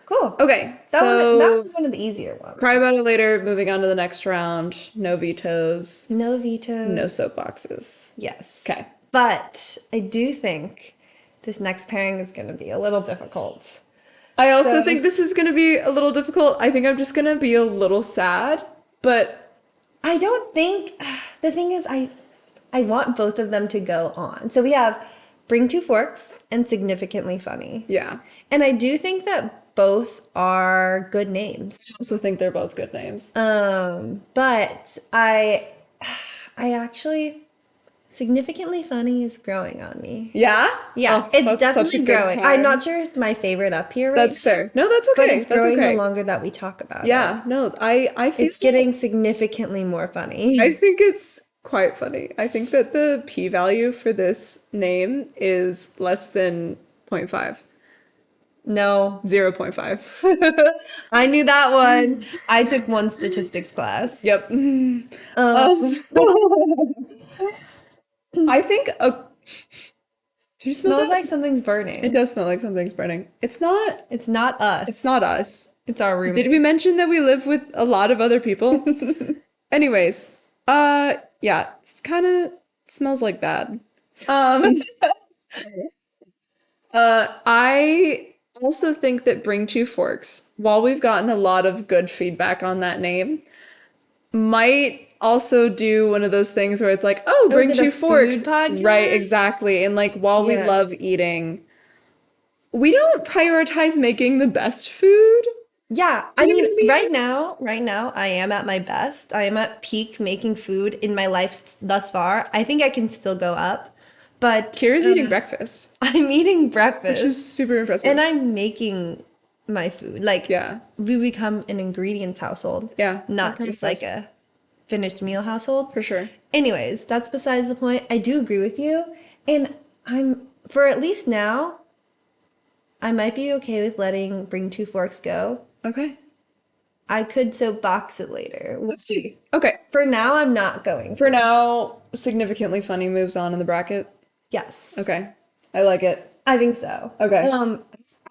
[SPEAKER 1] Cool.
[SPEAKER 2] Okay,
[SPEAKER 1] That
[SPEAKER 2] so
[SPEAKER 1] was one of the easier ones.
[SPEAKER 2] Cry About It Later, moving on to the next round. No vetoes,
[SPEAKER 1] No vetoes.
[SPEAKER 2] no soapboxes.
[SPEAKER 1] Yes.
[SPEAKER 2] Okay.
[SPEAKER 1] But I do think this next pairing is going to be a little difficult.
[SPEAKER 2] I also
[SPEAKER 1] So
[SPEAKER 2] think this is going to be a little difficult. I think I'm just going to be a little sad, but
[SPEAKER 1] I don't think the thing is I want both of them to go on. So we have Bring Two Forks and Significantly Funny.
[SPEAKER 2] yeah.
[SPEAKER 1] And I do think that both are good names.
[SPEAKER 2] I also think they're both good names.
[SPEAKER 1] But I actually Significantly Funny is growing on me.
[SPEAKER 2] Yeah?
[SPEAKER 1] Yeah,
[SPEAKER 2] Oh,
[SPEAKER 1] it's
[SPEAKER 2] that's such a
[SPEAKER 1] definitely
[SPEAKER 2] good
[SPEAKER 1] growing. I'm
[SPEAKER 2] time.
[SPEAKER 1] not sure it's my favorite up here right
[SPEAKER 2] That's
[SPEAKER 1] now,
[SPEAKER 2] fair. No, that's
[SPEAKER 1] but
[SPEAKER 2] okay.
[SPEAKER 1] it's
[SPEAKER 2] That's
[SPEAKER 1] growing the
[SPEAKER 2] okay.
[SPEAKER 1] longer that we talk about it.
[SPEAKER 2] Yeah, no, I feel
[SPEAKER 1] It's getting significantly more
[SPEAKER 2] I
[SPEAKER 1] funny.
[SPEAKER 2] think it's quite funny. I think that the p-value for this name is less than 0.5.
[SPEAKER 1] No.
[SPEAKER 2] 0.5.
[SPEAKER 1] I knew that one. I took one statistics class.
[SPEAKER 2] Yep.
[SPEAKER 1] Um,
[SPEAKER 2] I think did you smell
[SPEAKER 1] smells
[SPEAKER 2] that?
[SPEAKER 1] like something's
[SPEAKER 2] It
[SPEAKER 1] burning.
[SPEAKER 2] does smell like something's burning. It's not.
[SPEAKER 1] It's not
[SPEAKER 2] It's
[SPEAKER 1] us.
[SPEAKER 2] not us.
[SPEAKER 1] It's our
[SPEAKER 2] Did we
[SPEAKER 1] roommates.
[SPEAKER 2] mention that we live with a lot of other people? Anyways, yeah, it's kind of smells like bad. Um, I also think that Bring Two Forks, while we've gotten a lot of good feedback on that name, might also do one of those things where it's like, oh,
[SPEAKER 1] Oh, is
[SPEAKER 2] Bring
[SPEAKER 1] it a
[SPEAKER 2] Two Forks.
[SPEAKER 1] food
[SPEAKER 2] Right,
[SPEAKER 1] podcast?
[SPEAKER 2] exactly. And like, while we
[SPEAKER 1] Yeah.
[SPEAKER 2] love eating, we don't prioritize making the best food.
[SPEAKER 1] Yeah,
[SPEAKER 2] Do
[SPEAKER 1] I
[SPEAKER 2] you know
[SPEAKER 1] mean,
[SPEAKER 2] what I mean?
[SPEAKER 1] right now, I am at my best. I am at peak making food in my life thus far. I think I can still go up, but
[SPEAKER 2] Kira's eating breakfast,
[SPEAKER 1] I'm eating
[SPEAKER 2] which is
[SPEAKER 1] breakfast
[SPEAKER 2] super
[SPEAKER 1] and
[SPEAKER 2] impressive.
[SPEAKER 1] I'm making my food. Like,
[SPEAKER 2] Yeah.
[SPEAKER 1] we become an ingredients household,
[SPEAKER 2] Yeah, that
[SPEAKER 1] not
[SPEAKER 2] kind of
[SPEAKER 1] just like
[SPEAKER 2] feels
[SPEAKER 1] a finished meal household.
[SPEAKER 2] for sure.
[SPEAKER 1] Anyways, that's besides the point. I do agree with you, and for at least now, I might be okay with letting Bring Two Forks go.
[SPEAKER 2] Okay.
[SPEAKER 1] I could soapbox it later. We'll see.
[SPEAKER 2] Okay.
[SPEAKER 1] For now, I'm not going
[SPEAKER 2] For
[SPEAKER 1] to.
[SPEAKER 2] now, significantly funny moves on in the bracket.
[SPEAKER 1] Yes,
[SPEAKER 2] Okay. I like it.
[SPEAKER 1] I think so.
[SPEAKER 2] Okay.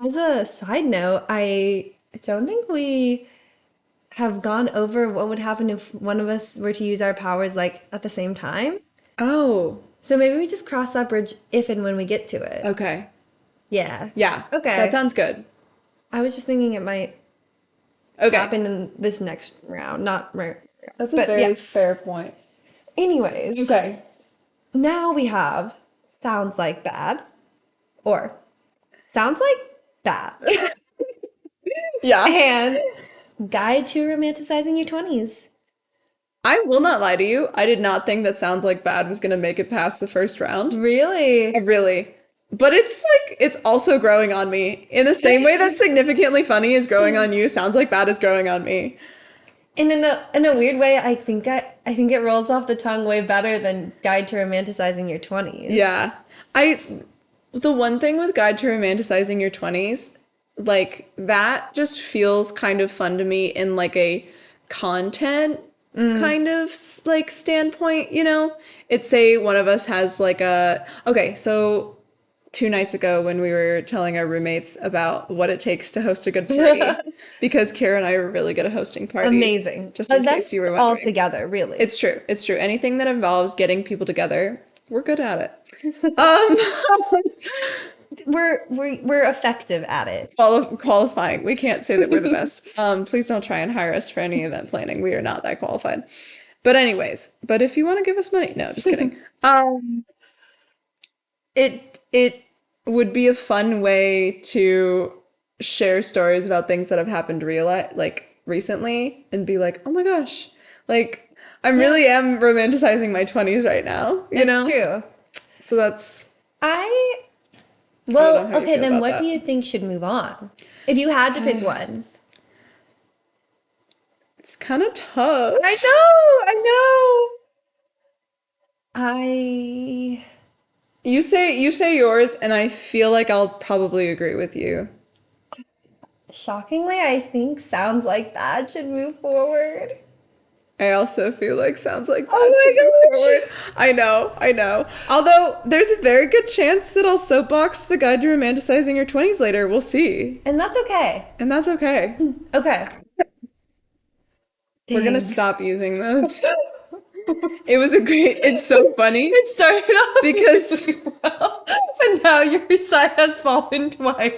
[SPEAKER 1] As a side note, I don't think we have gone over what would happen if one of us were to use our powers like at the same time.
[SPEAKER 2] Oh,
[SPEAKER 1] So maybe we just cross that bridge if and when we get to it.
[SPEAKER 2] okay.
[SPEAKER 1] Yeah.
[SPEAKER 2] Yeah. That
[SPEAKER 1] Okay.
[SPEAKER 2] sounds good.
[SPEAKER 1] I was just thinking it might
[SPEAKER 2] Okay.
[SPEAKER 1] happen in this next round, not right.
[SPEAKER 2] That's a
[SPEAKER 1] But yeah.
[SPEAKER 2] very fair point.
[SPEAKER 1] Anyways,
[SPEAKER 2] Okay.
[SPEAKER 1] now we have sounds like bad or sounds like bad
[SPEAKER 2] Yeah.
[SPEAKER 1] and guide to romanticizing your 20s.
[SPEAKER 2] I will not lie to you. I did not think that Sounds Like Bad was going to make it past the first round.
[SPEAKER 1] Really?
[SPEAKER 2] Really. But it's like, it's also growing on me. In the same way that Significantly Funny is growing on you, Sounds Like Bad is growing on me.
[SPEAKER 1] And in a weird way, I think it rolls off the tongue way better than Guide to Romanticizing Your 20s.
[SPEAKER 2] Yeah. The one thing with Guide to Romanticizing Your 20s, like that just feels kind of fun to me in like a content kind of like standpoint, you know? It's say one of us has like okay, so 2 nights ago when we were telling our roommates about what it takes to host a good party, because Kara and I are really good at hosting parties,
[SPEAKER 1] Amazing.
[SPEAKER 2] just in case
[SPEAKER 1] That's
[SPEAKER 2] you were
[SPEAKER 1] all
[SPEAKER 2] wondering.
[SPEAKER 1] together, really.
[SPEAKER 2] It's true. It's true. Anything that involves getting people together, we're good at it. Um,
[SPEAKER 1] We're effective at it.
[SPEAKER 2] qualifying. We can't say that we're the best. Please don't try and hire us for any event planning. We are not that qualified. But anyways, but if you want to give us money, no, just kidding. It would be a fun way to share stories about things that have happened like recently and be like, oh my gosh, like I really am romanticizing my 20s right now, you
[SPEAKER 1] It's
[SPEAKER 2] know?
[SPEAKER 1] true.
[SPEAKER 2] So that's
[SPEAKER 1] I
[SPEAKER 2] I don't know
[SPEAKER 1] Well,
[SPEAKER 2] how you
[SPEAKER 1] okay,
[SPEAKER 2] feel
[SPEAKER 1] then
[SPEAKER 2] about
[SPEAKER 1] what do
[SPEAKER 2] that.
[SPEAKER 1] you think should move on? If you had to pick one.
[SPEAKER 2] It's kind of tough.
[SPEAKER 1] I I
[SPEAKER 2] You say yours, and I feel like I'll probably agree with you.
[SPEAKER 1] shockingly, I think sounds like that should move forward.
[SPEAKER 2] I also feel like Sounds Like Bad
[SPEAKER 1] Oh
[SPEAKER 2] should move
[SPEAKER 1] my gosh.
[SPEAKER 2] forward. I know. Although there's a very good chance that I'll soapbox the Guide to Romanticizing Your 20s later. We'll see.
[SPEAKER 1] And that's okay.
[SPEAKER 2] And that's okay.
[SPEAKER 1] Okay.
[SPEAKER 2] We're gonna
[SPEAKER 1] Dang.
[SPEAKER 2] stop using those. It was a great, it's so funny
[SPEAKER 1] It started off
[SPEAKER 2] because
[SPEAKER 1] really well, but now your side has fallen twice.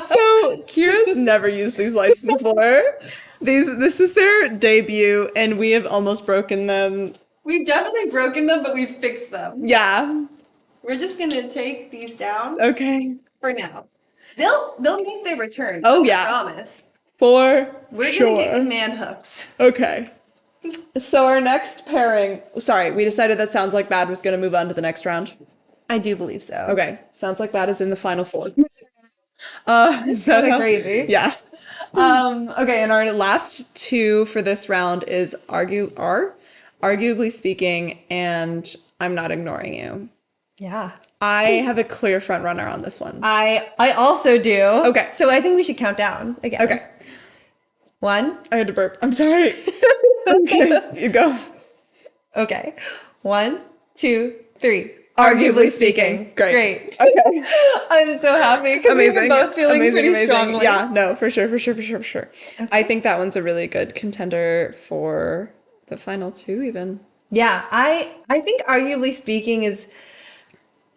[SPEAKER 2] so Kira's never used these lights before. This is their debut, and we have almost broken them.
[SPEAKER 1] We've definitely broken them, but we've fixed them.
[SPEAKER 2] Yeah.
[SPEAKER 1] We're just gonna take these down
[SPEAKER 2] Okay.
[SPEAKER 1] for now. They'll make their return.
[SPEAKER 2] Oh,
[SPEAKER 1] I
[SPEAKER 2] yeah.
[SPEAKER 1] promise.
[SPEAKER 2] For
[SPEAKER 1] We're
[SPEAKER 2] sure.
[SPEAKER 1] gonna get command hooks.
[SPEAKER 2] Okay. So our next pairing, sorry, we decided that Sounds Like Bad was going to move on to the next round.
[SPEAKER 1] I do believe so.
[SPEAKER 2] Okay. Sounds Like Bad is in the final four. Is that
[SPEAKER 1] Kinda
[SPEAKER 2] how-
[SPEAKER 1] crazy.
[SPEAKER 2] Yeah. Okay, and our last two for this round is Arguably Speaking, and I'm Not Ignoring You.
[SPEAKER 1] Yeah.
[SPEAKER 2] I have a clear front runner on this one.
[SPEAKER 1] I also do.
[SPEAKER 2] Okay.
[SPEAKER 1] So I think we should count down again.
[SPEAKER 2] Okay.
[SPEAKER 1] 1.
[SPEAKER 2] I had to burp. I'm sorry. Okay, you go.
[SPEAKER 1] Okay. 1, 2, 3.
[SPEAKER 2] Arguably Speaking. Great. Okay.
[SPEAKER 1] I'm so happy because we were both feeling pretty strongly.
[SPEAKER 2] Yeah, no, for sure. I think that one's a really good contender for the final two, even.
[SPEAKER 1] Yeah, I think Arguably Speaking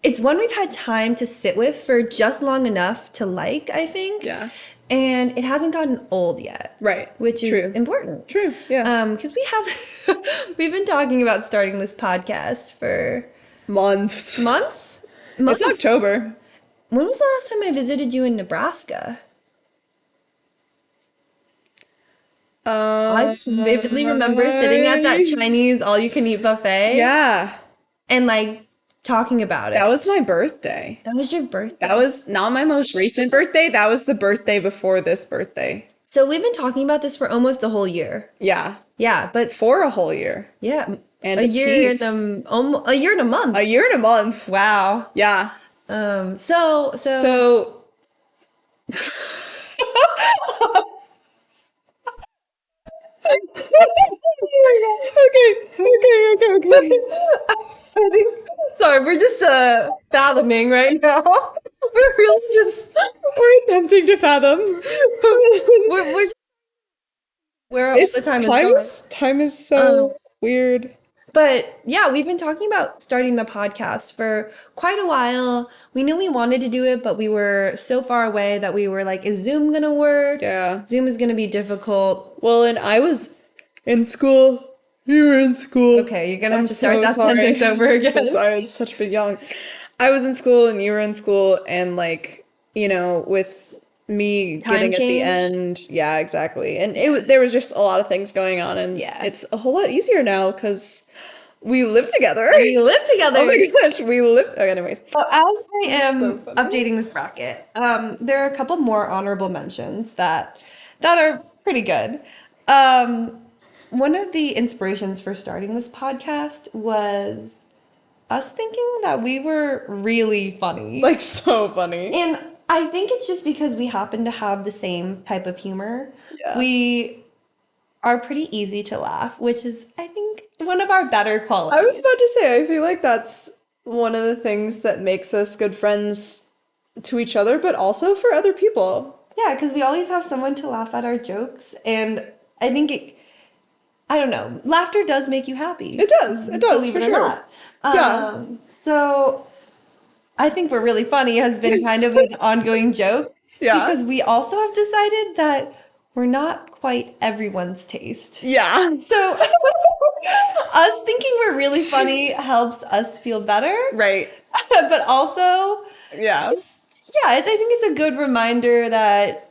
[SPEAKER 1] it's one we've had time to sit with for just long enough to like, I think.
[SPEAKER 2] Yeah.
[SPEAKER 1] And it hasn't gotten old yet.
[SPEAKER 2] Right.
[SPEAKER 1] Which
[SPEAKER 2] True.
[SPEAKER 1] is important.
[SPEAKER 2] True. Yeah.
[SPEAKER 1] Because we've been talking about starting this podcast for
[SPEAKER 2] Months.
[SPEAKER 1] months.
[SPEAKER 2] It's October.
[SPEAKER 1] When was the last time I visited you in Nebraska? I just vividly remember sitting at that Chinese all-you-can-eat buffet.
[SPEAKER 2] Yeah.
[SPEAKER 1] And like talking about it.
[SPEAKER 2] That was my birthday.
[SPEAKER 1] That was your birthday.
[SPEAKER 2] That was not my most recent birthday. That was the birthday before this birthday.
[SPEAKER 1] So we've been talking about this for almost a whole year.
[SPEAKER 2] Yeah.
[SPEAKER 1] Yeah, but
[SPEAKER 2] For a whole year.
[SPEAKER 1] yeah,
[SPEAKER 2] And
[SPEAKER 1] a
[SPEAKER 2] a
[SPEAKER 1] year
[SPEAKER 2] piece.
[SPEAKER 1] and a year and a month.
[SPEAKER 2] A year and a month.
[SPEAKER 1] Wow.
[SPEAKER 2] Yeah.
[SPEAKER 1] So
[SPEAKER 2] Okay.
[SPEAKER 1] I think, sorry, we're just fathoming right now. We're really just
[SPEAKER 2] We're attempting to fathom.
[SPEAKER 1] where all the time is going.
[SPEAKER 2] Time is so weird.
[SPEAKER 1] But yeah, we've been talking about starting the podcast for quite a while. We knew we wanted to do it, but we were so far away that we were like, is Zoom gonna work?
[SPEAKER 2] Yeah.
[SPEAKER 1] Zoom is gonna be difficult.
[SPEAKER 2] Well, and I was in school. You were in school.
[SPEAKER 1] Okay, you're gonna have
[SPEAKER 2] I'm
[SPEAKER 1] to start
[SPEAKER 2] so
[SPEAKER 1] that
[SPEAKER 2] sorry.
[SPEAKER 1] sentence over
[SPEAKER 2] I'm
[SPEAKER 1] again.
[SPEAKER 2] so sorry, it's such a big yawn. I was in school and you were in school, and like, you know, with me
[SPEAKER 1] Time
[SPEAKER 2] getting at the
[SPEAKER 1] change.
[SPEAKER 2] end, yeah, exactly. And there was just a lot of things going on, and
[SPEAKER 1] Yeah.
[SPEAKER 2] it's a whole lot easier now because we live together.
[SPEAKER 1] We live together.
[SPEAKER 2] Oh my gosh, we live. Okay, anyways.
[SPEAKER 1] So as I am
[SPEAKER 2] So funny.
[SPEAKER 1] updating this bracket, there are a couple more honorable mentions that are pretty good. One of the inspirations for starting this podcast was us thinking that we were really funny.
[SPEAKER 2] Like, so funny.
[SPEAKER 1] And I think it's just because we happen to have the same type of humor.
[SPEAKER 2] Yeah.
[SPEAKER 1] We are pretty easy to laugh, which is, I think, one of our better qualities.
[SPEAKER 2] I was about to say, I feel like that's one of the things that makes us good friends to each other, but also for other people.
[SPEAKER 1] Yeah, because we always have someone to laugh at our jokes. And I think I don't know, laughter does make you happy.
[SPEAKER 2] It does,
[SPEAKER 1] Believe
[SPEAKER 2] for
[SPEAKER 1] it or
[SPEAKER 2] sure.
[SPEAKER 1] not.
[SPEAKER 2] Yeah.
[SPEAKER 1] So I think we're really funny has been kind of an ongoing joke.
[SPEAKER 2] Yeah.
[SPEAKER 1] Because we also have decided that we're not quite everyone's taste.
[SPEAKER 2] Yeah.
[SPEAKER 1] So us thinking we're really funny helps us feel better.
[SPEAKER 2] Right.
[SPEAKER 1] But also,
[SPEAKER 2] Yeah.
[SPEAKER 1] I think it's a good reminder that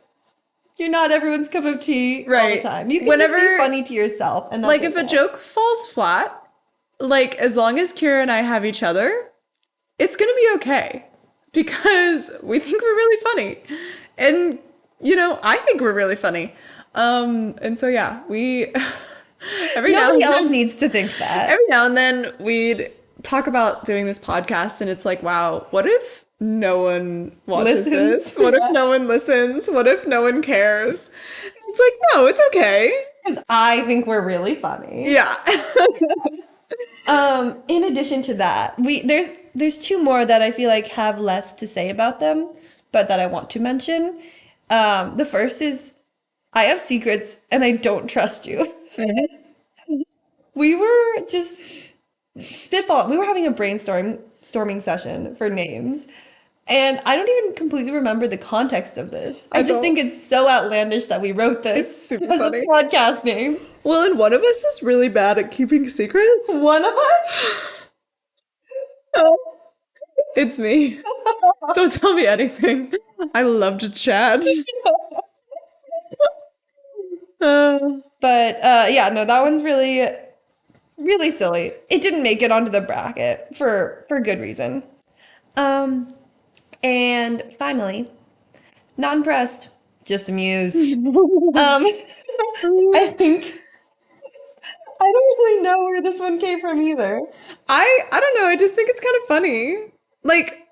[SPEAKER 1] you're not everyone's cup of tea all the
[SPEAKER 2] Right.
[SPEAKER 1] time. You can
[SPEAKER 2] Whenever-
[SPEAKER 1] just be funny to yourself. And that's
[SPEAKER 2] Like, if a
[SPEAKER 1] okay.
[SPEAKER 2] joke falls flat, like, as long as Kira and I have each other, it's gonna be okay. Because we think we're really funny. And, you know, I think we're really funny. And so, yeah, we...
[SPEAKER 1] Nobody else needs to think that.
[SPEAKER 2] Every now and then we'd talk about doing this podcast, and it's like, wow, what if no one watches
[SPEAKER 1] Listens.
[SPEAKER 2] this? What if no one listens? What if no one cares? It's like, no, it's okay.
[SPEAKER 1] Because I think we're really funny.
[SPEAKER 2] Yeah.
[SPEAKER 1] In addition to that, there's two more that I feel like have less to say about them, but that I want to mention. The first is I have secrets and I don't trust you. we were just spitball. We were having a storming session for names. And I don't even completely remember the context of this. I
[SPEAKER 2] I
[SPEAKER 1] just think
[SPEAKER 2] don't.
[SPEAKER 1] it's so outlandish that we wrote
[SPEAKER 2] It's
[SPEAKER 1] this
[SPEAKER 2] super
[SPEAKER 1] as a
[SPEAKER 2] funny.
[SPEAKER 1] podcast name.
[SPEAKER 2] Well, and one of us is really bad at keeping secrets.
[SPEAKER 1] One of us?
[SPEAKER 2] Oh, it's me. Don't tell me anything. I love to chat. Uh,
[SPEAKER 1] But yeah, no, that one's really, really silly. It didn't make it onto the bracket for good reason. Um, and finally, not impressed, just amused. I think I don't really know where this one came from either.
[SPEAKER 2] I don't know. I just think it's kind of funny. Like,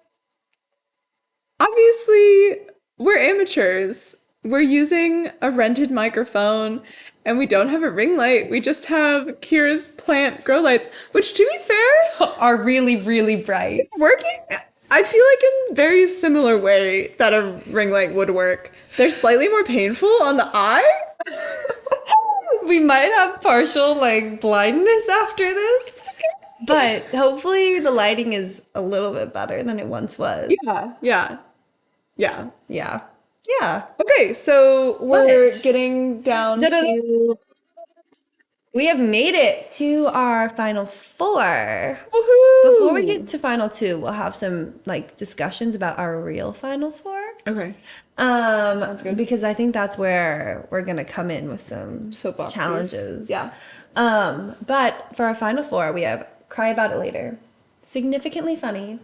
[SPEAKER 2] obviously, we're amateurs. We're using a rented microphone and we don't have a ring light. We just have Kira's plant grow lights, which, to be fair,
[SPEAKER 1] Are really, really bright.
[SPEAKER 2] working. I feel like in very similar way that a ring light would work. They're slightly more painful on the eye.
[SPEAKER 1] We might have partial like blindness after this, but hopefully the lighting is a little bit better than it once was.
[SPEAKER 2] Yeah, yeah, yeah.
[SPEAKER 1] Yeah. Yeah.
[SPEAKER 2] Okay, so we're
[SPEAKER 1] But
[SPEAKER 2] getting down
[SPEAKER 1] Da-da-da.
[SPEAKER 2] to
[SPEAKER 1] we have made it to our final four. Before we
[SPEAKER 2] woohoo.
[SPEAKER 1] get to final two, we'll have some like discussions about our real final four.
[SPEAKER 2] Okay, sounds good.
[SPEAKER 1] Because I think that's where we're gonna come in with some
[SPEAKER 2] Soapboxes.
[SPEAKER 1] challenges.
[SPEAKER 2] Yeah.
[SPEAKER 1] But for our final four, we have Cry About It Later, Significantly Funny,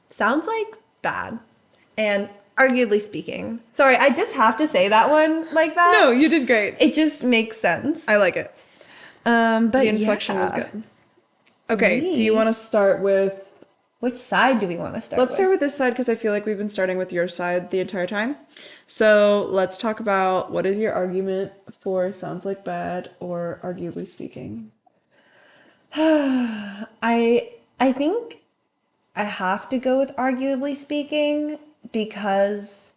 [SPEAKER 1] Sounds Like Bad, and Arguably Speaking. Sorry, I just have to say that one like that.
[SPEAKER 2] No, you did great.
[SPEAKER 1] It just makes sense.
[SPEAKER 2] I like it.
[SPEAKER 1] But
[SPEAKER 2] The inflection was
[SPEAKER 1] yeah.
[SPEAKER 2] good. Okay, do you
[SPEAKER 1] Me?
[SPEAKER 2] want to start with?
[SPEAKER 1] Which side do we want to start
[SPEAKER 2] Let's
[SPEAKER 1] with?
[SPEAKER 2] start with this side because I feel like we've been starting with your side the entire time. So let's talk about what is your argument for sounds like bad or arguably speaking.
[SPEAKER 1] I think I have to go with Arguably Speaking because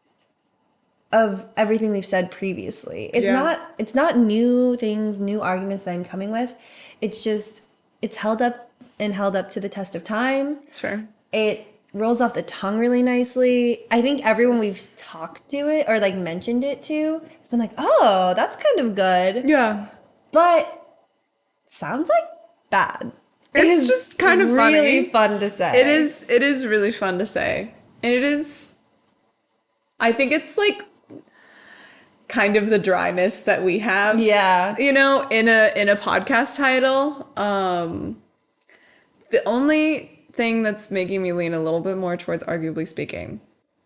[SPEAKER 1] of everything we've said previously.
[SPEAKER 2] Yeah.
[SPEAKER 1] It's not new things, new arguments that I'm coming with. It's just it's held up to the test of time.
[SPEAKER 2] That's fair.
[SPEAKER 1] It rolls off the tongue really nicely. I think everyone
[SPEAKER 2] Yes.
[SPEAKER 1] we've talked to it or like mentioned it to has been like, "Oh, that's kind of good."
[SPEAKER 2] Yeah.
[SPEAKER 1] But sounds like bad. It
[SPEAKER 2] It's
[SPEAKER 1] is
[SPEAKER 2] just kind of
[SPEAKER 1] really
[SPEAKER 2] funny.
[SPEAKER 1] fun to say.
[SPEAKER 2] It is really fun to say. And it is I think it's like kind of the dryness that we have.
[SPEAKER 1] Yeah.
[SPEAKER 2] You know, in a podcast title. The only thing that's making me lean a little bit more towards arguably speaking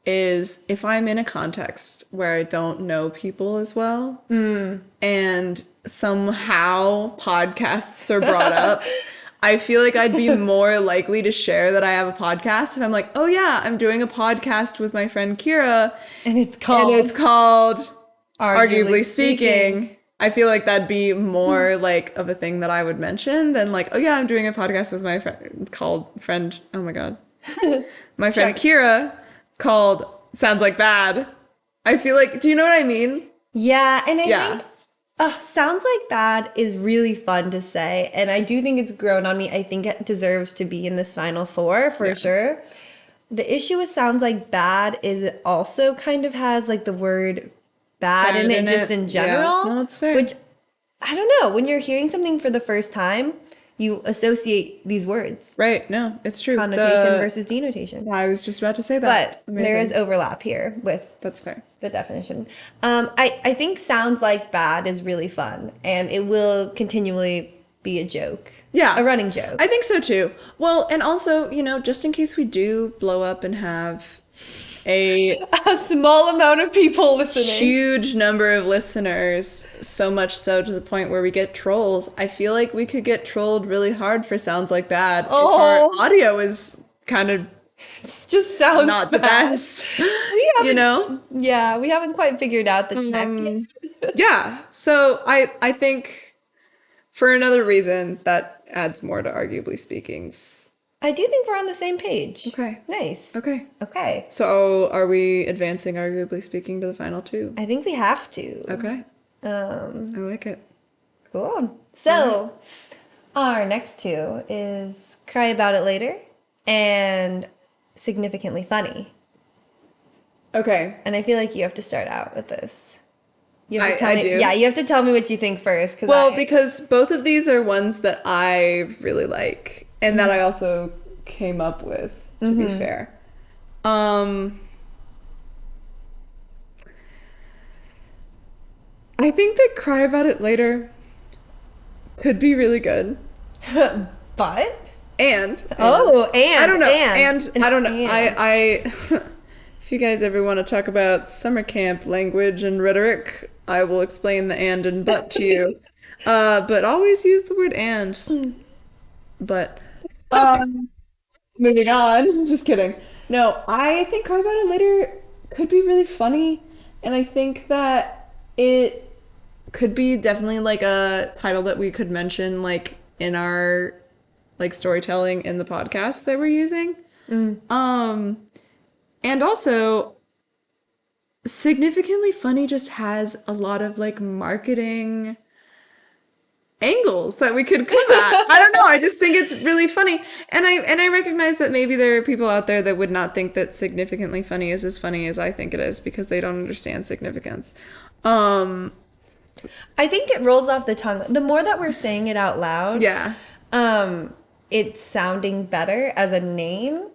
[SPEAKER 2] is if I'm in a context where I don't know people as well and somehow podcasts are brought up, I feel like I'd be more likely to share that I have a podcast if I'm like, oh yeah, I'm doing a podcast with my friend Kiera
[SPEAKER 1] And it's
[SPEAKER 2] and
[SPEAKER 1] called
[SPEAKER 2] it's called Arguably Speaking. I feel like that'd be more like of a thing that I would mention than like, oh yeah, I'm doing a podcast with my friend oh my God. My friend Kiera called Sounds Like Bad. I feel like, do you know what I mean?
[SPEAKER 1] Yeah, and I
[SPEAKER 2] Yeah.
[SPEAKER 1] think sounds like bad is really fun to say, and I do think it's grown on me. I think it deserves to be in this final four for sure. The issue with sounds like bad is it also kind of has like the word bad in it just in
[SPEAKER 2] Yeah.
[SPEAKER 1] general.
[SPEAKER 2] No, that's fair.
[SPEAKER 1] Which I don't know. When you're hearing something for the first time, you associate these words,
[SPEAKER 2] Right. No, it's true.
[SPEAKER 1] connotation versus denotation.
[SPEAKER 2] I was just about to say that.
[SPEAKER 1] But there is overlap here with
[SPEAKER 2] That's fair.
[SPEAKER 1] the definition. I think sounds like bad is really fun, and it will continually be a joke.
[SPEAKER 2] Yeah.
[SPEAKER 1] A running joke.
[SPEAKER 2] I think so too. Well, and also, you know, just in case we do blow up and have a
[SPEAKER 1] A small amount of people listening.
[SPEAKER 2] huge number of listeners, so much so to the point where we get trolls, I feel like we could get trolled really hard for sounds like bad if our
[SPEAKER 1] Oh.
[SPEAKER 2] audio is kind of
[SPEAKER 1] It just sounds
[SPEAKER 2] not the
[SPEAKER 1] bad.
[SPEAKER 2] best.
[SPEAKER 1] We haven't,
[SPEAKER 2] You know?
[SPEAKER 1] Yeah, we haven't quite figured out the tech.
[SPEAKER 2] Yeah. So I think for another reason that adds more to arguably speaking's.
[SPEAKER 1] I do think we're on the same page.
[SPEAKER 2] Okay.
[SPEAKER 1] Nice.
[SPEAKER 2] Okay.
[SPEAKER 1] Okay.
[SPEAKER 2] So are we advancing arguably speaking to the final two?
[SPEAKER 1] I think we have to.
[SPEAKER 2] Okay. I like it.
[SPEAKER 1] Cool. So, Our next two is Cry About It Later and Significantly Funny.
[SPEAKER 2] Okay,
[SPEAKER 1] And I feel like you have to start out with this. You have to tell
[SPEAKER 2] I
[SPEAKER 1] me, yeah,
[SPEAKER 2] do.
[SPEAKER 1] you have to tell me what you think first, because
[SPEAKER 2] Well, because both of these are ones that I really like and that I also came up with, to be fair. Um, I think that Cry About It Later could be really good.
[SPEAKER 1] but
[SPEAKER 2] And
[SPEAKER 1] oh,
[SPEAKER 2] I don't know.
[SPEAKER 1] and
[SPEAKER 2] And
[SPEAKER 1] an
[SPEAKER 2] I don't know.
[SPEAKER 1] and.
[SPEAKER 2] If you guys ever want to talk about summer camp language and rhetoric, I will explain the and but to you. But always use the word and. But um, moving on. Just kidding. No, I think Cry About It Later could be really funny, and I think that it could be definitely like a title that we could mention like in our like storytelling in the podcast that we're using. Um, and also significantly funny just has a lot of like marketing angles that we could come at. I don't know. I just think it's really funny. And I recognize that maybe there are people out there that would not think that significantly funny is as funny as I think it is because they don't understand significance. Um
[SPEAKER 1] I think it rolls off the tongue. The more that we're saying it out loud,
[SPEAKER 2] yeah.
[SPEAKER 1] um, it's sounding better as a name.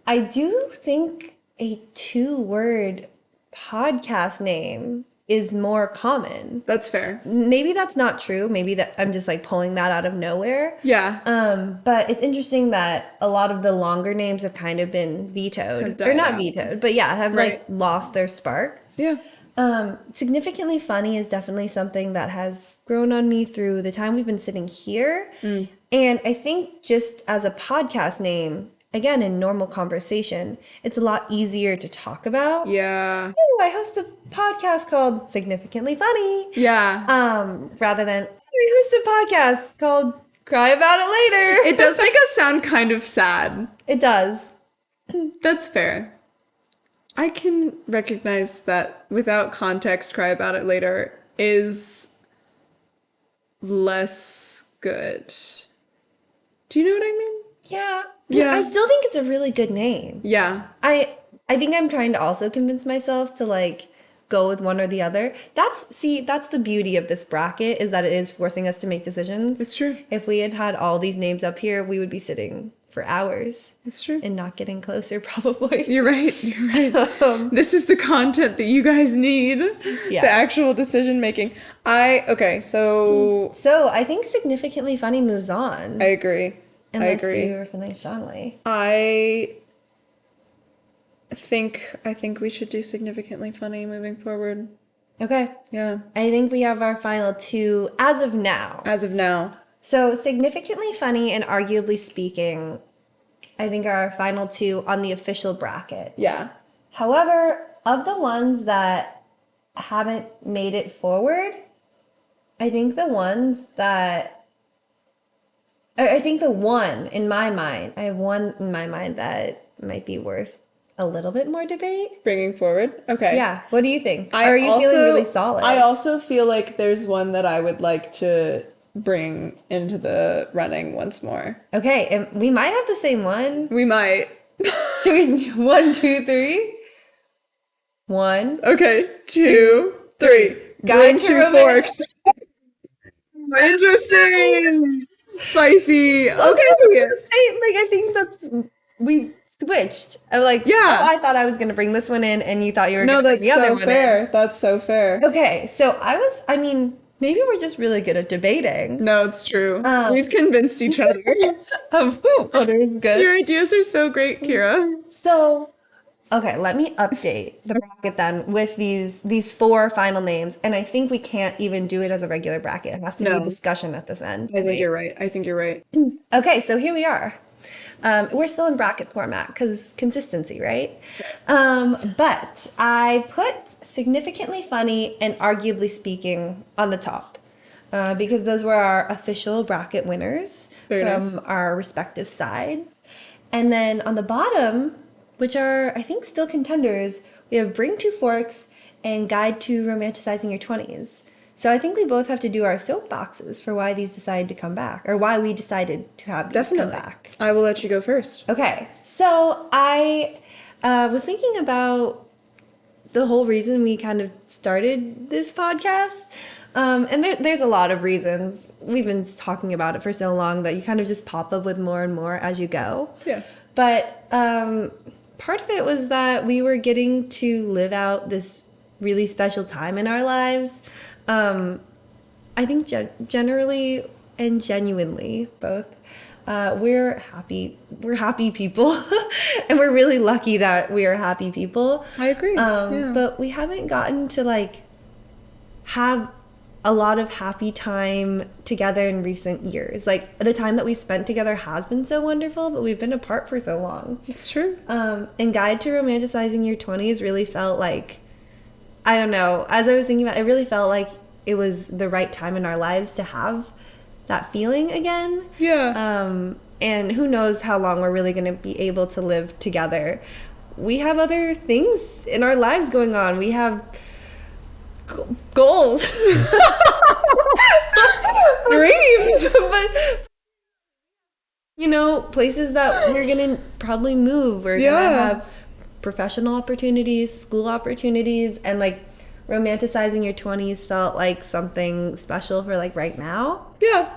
[SPEAKER 1] I do think a two-word podcast name is more common.
[SPEAKER 2] That's fair.
[SPEAKER 1] Maybe that's not true. Maybe that I'm just like pulling that out of nowhere.
[SPEAKER 2] Yeah.
[SPEAKER 1] But it's interesting that a lot of the longer names have kind of been
[SPEAKER 2] Have
[SPEAKER 1] vetoed, or
[SPEAKER 2] died
[SPEAKER 1] not
[SPEAKER 2] out.
[SPEAKER 1] vetoed, but yeah, have like
[SPEAKER 2] Right.
[SPEAKER 1] lost their spark.
[SPEAKER 2] Yeah.
[SPEAKER 1] Significantly funny is definitely something that has grown on me through the time we've been sitting here. And I think just as a podcast name, again, in normal conversation, it's a lot easier to talk about.
[SPEAKER 2] Yeah.
[SPEAKER 1] Oh, I host a podcast called Significantly Funny.
[SPEAKER 2] Yeah.
[SPEAKER 1] Rather than I host a podcast called Cry About It
[SPEAKER 2] It
[SPEAKER 1] Later.
[SPEAKER 2] does make us sound kind of sad.
[SPEAKER 1] It does.
[SPEAKER 2] That's fair. I can recognize that without context, Cry About It Later is less good. Do you know what I mean?
[SPEAKER 1] Yeah.
[SPEAKER 2] Yeah.
[SPEAKER 1] I still think it's a really good name.
[SPEAKER 2] Yeah.
[SPEAKER 1] I think I'm trying to also convince myself to like go with one or the other. That's the beauty of this bracket is that it is forcing us to make decisions.
[SPEAKER 2] It's true.
[SPEAKER 1] If we had all these names up here, we would be sitting for hours
[SPEAKER 2] It's true.
[SPEAKER 1] and not getting closer probably.
[SPEAKER 2] You're right. You're right. This is the content that you guys need.
[SPEAKER 1] Yeah.
[SPEAKER 2] The actual decision making. Okay, so
[SPEAKER 1] So I think significantly funny moves on.
[SPEAKER 2] I agree. I
[SPEAKER 1] Unless
[SPEAKER 2] agree.
[SPEAKER 1] you were feeling strongly.
[SPEAKER 2] I think we should do significantly funny moving forward.
[SPEAKER 1] Okay.
[SPEAKER 2] Yeah.
[SPEAKER 1] I think we have our final two as of now.
[SPEAKER 2] As of now.
[SPEAKER 1] So significantly funny and arguably speaking, I think are our final two on the official bracket.
[SPEAKER 2] Yeah.
[SPEAKER 1] However, of the ones that haven't made it forward, I think the ones that I think the one in my mind, I have one in my mind that might be worth a little bit more debate.
[SPEAKER 2] Bringing forward. Okay.
[SPEAKER 1] Yeah, what do you think? Or are you feeling really solid?
[SPEAKER 2] I also feel like there's one that I would like to bring into the running once more.
[SPEAKER 1] Okay, and we might have the same one.
[SPEAKER 2] We might.
[SPEAKER 1] Should we do 1, 2, 3? 1.
[SPEAKER 2] Okay, 2, 3.
[SPEAKER 1] Guide
[SPEAKER 2] Bring
[SPEAKER 1] to
[SPEAKER 2] two
[SPEAKER 1] romantic-
[SPEAKER 2] forks. Interesting. Spicy. Okay.
[SPEAKER 1] I think that's we switched. I'm like,
[SPEAKER 2] Yeah.
[SPEAKER 1] oh, I thought I was gonna bring this one in, and you thought you were
[SPEAKER 2] No,
[SPEAKER 1] gonna bring
[SPEAKER 2] that's
[SPEAKER 1] the other
[SPEAKER 2] so
[SPEAKER 1] one
[SPEAKER 2] fair. That's so fair.
[SPEAKER 1] in. Okay, so I mean, maybe we're just really good at debating.
[SPEAKER 2] No, it's true.
[SPEAKER 1] Um,
[SPEAKER 2] We've convinced each other.
[SPEAKER 1] Butter is good.
[SPEAKER 2] Your ideas are so great, Kiera.
[SPEAKER 1] So, okay, let me update the bracket then with these four final names, and I think we can't even do it as a regular bracket. It has to
[SPEAKER 2] No.
[SPEAKER 1] be discussion at this end.
[SPEAKER 2] I think you're right. I think you're right.
[SPEAKER 1] Okay, so here we are. We're still in bracket format because consistency, right? But I put significantly funny and arguably speaking on the top because those were our official bracket winners
[SPEAKER 2] Very
[SPEAKER 1] from
[SPEAKER 2] nice.
[SPEAKER 1] our respective sides. And then on the bottom, which are, I think, still contenders, we have Bring Two Forks and Guide to Romanticizing Your 20s. So I think we both have to do our soapboxes for why these decided to come back, or why we decided to have these
[SPEAKER 2] Definitely.
[SPEAKER 1] come back.
[SPEAKER 2] I will let you go first.
[SPEAKER 1] Okay, so I was thinking about the whole reason we kind of started this podcast. And there's a lot of reasons. We've been talking about it for so long that you kind of just pop up with more and more as you go.
[SPEAKER 2] Yeah.
[SPEAKER 1] But part of it was that we were getting to live out this really special time in our lives. I think generally and genuinely both. We're happy. We're happy people, and we're really lucky that we are happy people.
[SPEAKER 2] I agree. Yeah.
[SPEAKER 1] But we haven't gotten to like have a lot of happy time together in recent years. Like the time that we spent together has been so wonderful, but we've been apart for so long.
[SPEAKER 2] It's true.
[SPEAKER 1] And Guide to Romanticizing Your 20s really felt like, I don't know, as I was thinking about it, really felt like it was the right time in our lives to have that feeling again.
[SPEAKER 2] Yeah.
[SPEAKER 1] And who knows how long we're really going to be able to live together. We have other things in our lives going on. We have goals. Dreams. But, you know, places that we're going to probably move. We're going to have professional opportunities, school opportunities, and like romanticizing your 20s felt like something special for like right now.
[SPEAKER 2] Yeah.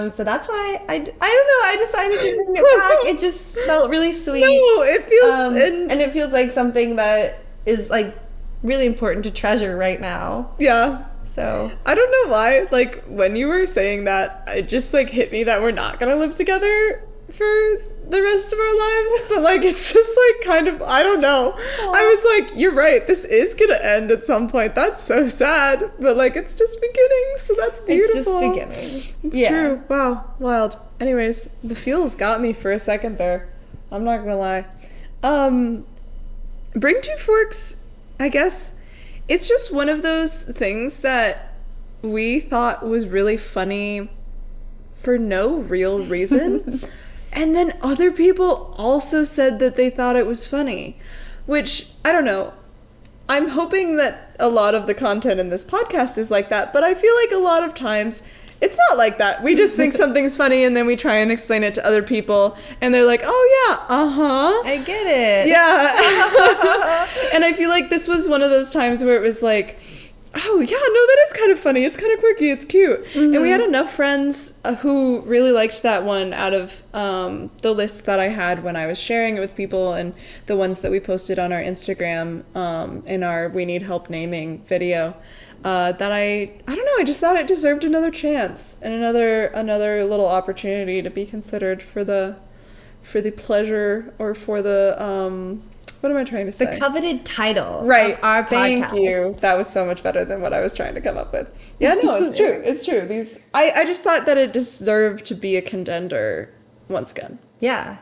[SPEAKER 1] So that's why I don't know, I decided to bring it back. It just felt really sweet.
[SPEAKER 2] No, it feels
[SPEAKER 1] and it feels like something that is like really important to treasure right now.
[SPEAKER 2] Yeah.
[SPEAKER 1] So
[SPEAKER 2] I don't know why, like when you were saying that, it just like hit me that we're not gonna live together for the rest of our lives, but like it's just like kind of, I don't know. I was like, you're right, this is gonna end at some point. That's so sad, but like it's just beginning, so that's beautiful.
[SPEAKER 1] It's just beginning.
[SPEAKER 2] It's true. Wow, wild. Anyways, the feels got me for a second there. I'm not gonna lie. Bring Two Forks, I guess. It's just one of those things that we thought was really funny for no real reason. And then other people also said that they thought it was funny, which, I don't know. I'm hoping that a lot of the content in this podcast is like that, but I feel like a lot of times it's not like that. We just think something's funny and then we try and explain it to other people and they're like, oh yeah, uh-huh.
[SPEAKER 1] I get it.
[SPEAKER 2] Yeah. And I feel like this was one of those times where it was like, oh yeah, no, that is kind of funny. It's kind of quirky. It's cute. Mm-hmm. And we had enough friends who really liked that one out of the list that I had when I was sharing it with people and the ones that we posted on our Instagram in our We Need Help Naming video. That I don't know, I just thought it deserved another chance and another little opportunity to be considered for the pleasure or for the what am I trying to say?
[SPEAKER 1] The coveted title
[SPEAKER 2] right.
[SPEAKER 1] of our podcast.
[SPEAKER 2] Thank you. That was so much better than what I was trying to come up with. Yeah, no, it's true. It's true. I just thought that it deserved to be a contender once again.
[SPEAKER 1] Yeah.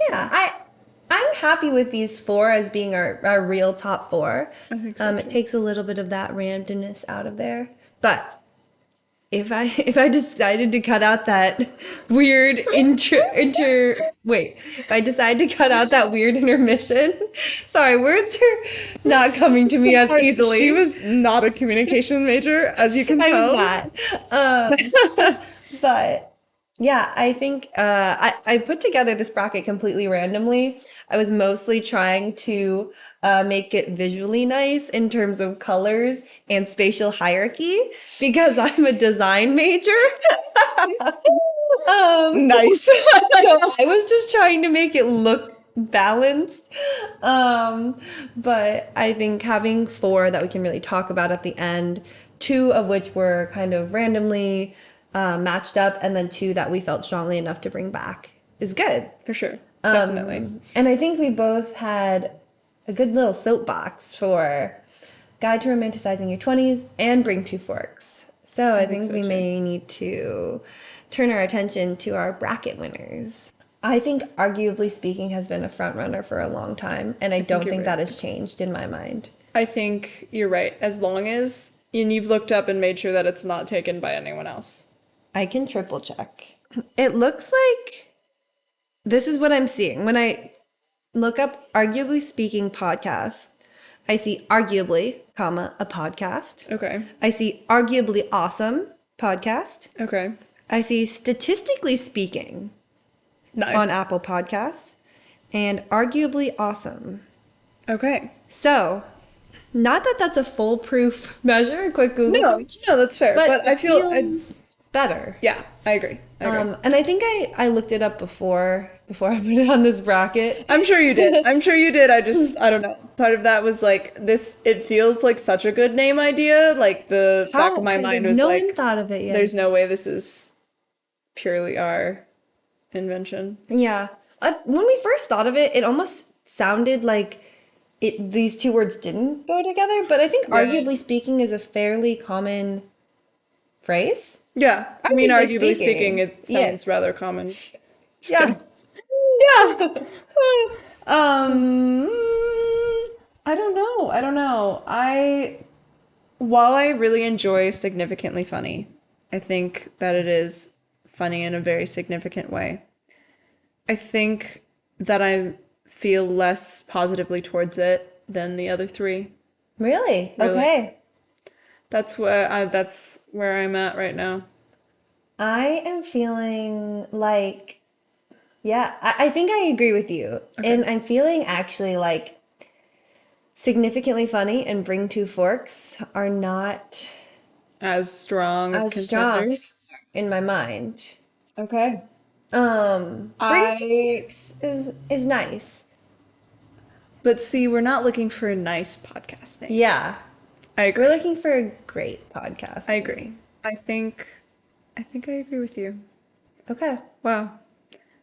[SPEAKER 1] Yeah. I'm happy with these four as being our real top four.
[SPEAKER 2] I think so,
[SPEAKER 1] it takes a little bit of that randomness out of there. But if I decided to cut out that weird if I decide to cut out that weird intermission, sorry, words are not coming to me as easily.
[SPEAKER 2] She was not a communication major, as you can tell.
[SPEAKER 1] I was not. But yeah, I think I put together this bracket completely randomly. I was mostly trying to make it visually nice in terms of colors and spatial hierarchy because I'm a design major.
[SPEAKER 2] Nice.
[SPEAKER 1] So I was just trying to make it look balanced. But I think having four that we can really talk about at the end, two of which were kind of randomly matched up, and then two that we felt strongly enough to bring back is good.
[SPEAKER 2] For sure. Definitely.
[SPEAKER 1] And I think we both had a good little soapbox for Guide to Romanticizing Your 20s and Bring Two Forks. So I think we may need to turn our attention to our bracket winners. I think, arguably speaking, has been a front runner for a long time, and I don't think that has changed in my mind.
[SPEAKER 2] I think you're right. As long as you've looked up and made sure that it's not taken by anyone else.
[SPEAKER 1] I can triple check. It looks like this is what I'm seeing. When I look up Arguably Speaking podcast, I see Arguably, comma, a podcast.
[SPEAKER 2] Okay.
[SPEAKER 1] I see arguably awesome podcast.
[SPEAKER 2] Okay.
[SPEAKER 1] I see statistically speaking
[SPEAKER 2] Nice.
[SPEAKER 1] on Apple Podcasts and arguably awesome.
[SPEAKER 2] Okay.
[SPEAKER 1] So, not that that's a foolproof measure, a quick Google
[SPEAKER 2] No,
[SPEAKER 1] search,
[SPEAKER 2] no, that's fair.
[SPEAKER 1] but
[SPEAKER 2] But I
[SPEAKER 1] it
[SPEAKER 2] feel
[SPEAKER 1] feels better.
[SPEAKER 2] yeah, I agree. I agree.
[SPEAKER 1] And I think I looked it up before I put it on this bracket.
[SPEAKER 2] I'm sure you did. I'm sure you did. I don't know. Part of that was like this, it feels like such a good name idea. Like the back of my mind was
[SPEAKER 1] no
[SPEAKER 2] like,
[SPEAKER 1] one thought of it yet.
[SPEAKER 2] there's no way this is purely our invention.
[SPEAKER 1] Yeah. When we first thought of it, it almost sounded like these two words didn't go together, but I think
[SPEAKER 2] Yeah.
[SPEAKER 1] arguably speaking is a fairly common phrase.
[SPEAKER 2] Yeah. I mean,
[SPEAKER 1] Arguably
[SPEAKER 2] arguably speaking, it
[SPEAKER 1] Yeah.
[SPEAKER 2] sounds rather common. Just
[SPEAKER 1] Yeah.
[SPEAKER 2] kidding.
[SPEAKER 1] Yeah.
[SPEAKER 2] Um, I don't know. I don't know. While I really enjoy Significantly Funny, I think that it is funny in a very significant way. I think that I feel less positively towards it than the other three.
[SPEAKER 1] Really?
[SPEAKER 2] Really.
[SPEAKER 1] Okay.
[SPEAKER 2] That's where I'm at right now.
[SPEAKER 1] I am feeling like, yeah, I think I agree with you. And I'm feeling actually like significantly funny and bring two forks are not
[SPEAKER 2] As strong of
[SPEAKER 1] as strong
[SPEAKER 2] contenders.
[SPEAKER 1] in my mind.
[SPEAKER 2] Okay.
[SPEAKER 1] Bring two forks is nice.
[SPEAKER 2] But see, we're not looking for a nice podcast name.
[SPEAKER 1] Yeah.
[SPEAKER 2] I
[SPEAKER 1] We're
[SPEAKER 2] agree.
[SPEAKER 1] looking for a great podcast.
[SPEAKER 2] I agree. I think I agree with you.
[SPEAKER 1] Okay.
[SPEAKER 2] Wow.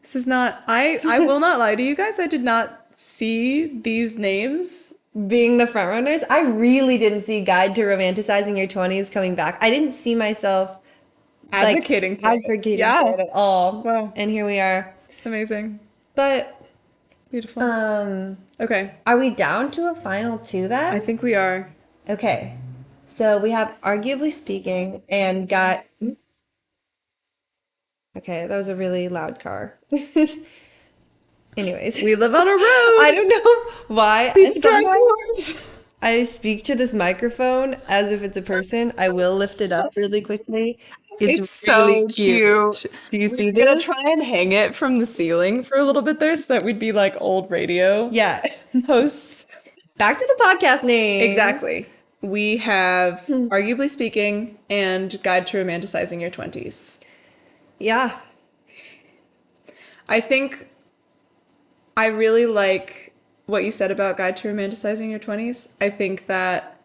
[SPEAKER 2] This is not I will not lie to you guys. I did not see these names.
[SPEAKER 1] Being the front runners, I really didn't see Guide to Romanticizing Your 20s coming back. I didn't see myself like
[SPEAKER 2] Advocating for it.
[SPEAKER 1] advocating
[SPEAKER 2] Yeah.
[SPEAKER 1] for it at all.
[SPEAKER 2] Wow.
[SPEAKER 1] And here we are.
[SPEAKER 2] Amazing.
[SPEAKER 1] But
[SPEAKER 2] Beautiful. Okay.
[SPEAKER 1] are we down to a final two
[SPEAKER 2] I
[SPEAKER 1] then?
[SPEAKER 2] think we are.
[SPEAKER 1] Okay. So we have arguably speaking and got okay, that was a really loud car. Anyways.
[SPEAKER 2] We live on a road.
[SPEAKER 1] I don't know why.
[SPEAKER 2] People drive
[SPEAKER 1] Sometimes
[SPEAKER 2] cars.
[SPEAKER 1] I speak to this microphone as if it's a person. I will lift it up really quickly. It's really cute. Do you see
[SPEAKER 2] We're gonna
[SPEAKER 1] this?
[SPEAKER 2] try and hang it from the ceiling for a little bit there so that we'd be like old radio
[SPEAKER 1] Yeah.
[SPEAKER 2] hosts.
[SPEAKER 1] Back to the podcast name.
[SPEAKER 2] Exactly. We have Arguably Speaking and Guide to Romanticizing Your 20s.
[SPEAKER 1] Yeah.
[SPEAKER 2] I think I really like what you said about Guide to Romanticizing Your 20s. I think that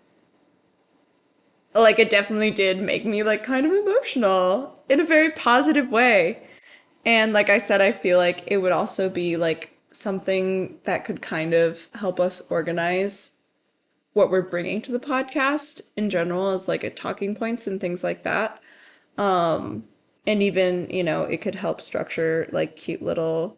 [SPEAKER 2] like it definitely did make me like kind of emotional in a very positive way. And like I said, I feel like it would also be like something that could kind of help us organize what we're bringing to the podcast in general as like a talking points and things like that. And even, you know, it could help structure like cute little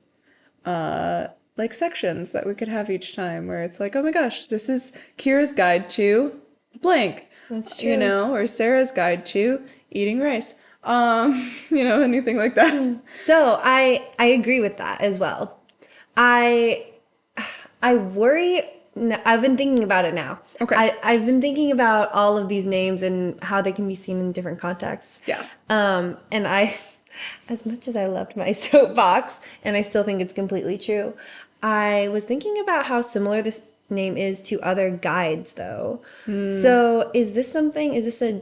[SPEAKER 2] like sections that we could have each time where it's like, oh my gosh, this is Kira's guide to blank.
[SPEAKER 1] That's
[SPEAKER 2] You
[SPEAKER 1] true.
[SPEAKER 2] know, or Sarah's guide to eating rice. You know, anything like that.
[SPEAKER 1] So I agree with that as well. I worry. I've been thinking about it now.
[SPEAKER 2] Okay.
[SPEAKER 1] I've been thinking about all of these names and how they can be seen in different contexts.
[SPEAKER 2] Yeah.
[SPEAKER 1] And I, as much as I loved my soapbox, and I still think it's completely true, I was thinking about how similar this name is to other guides, though. So is this an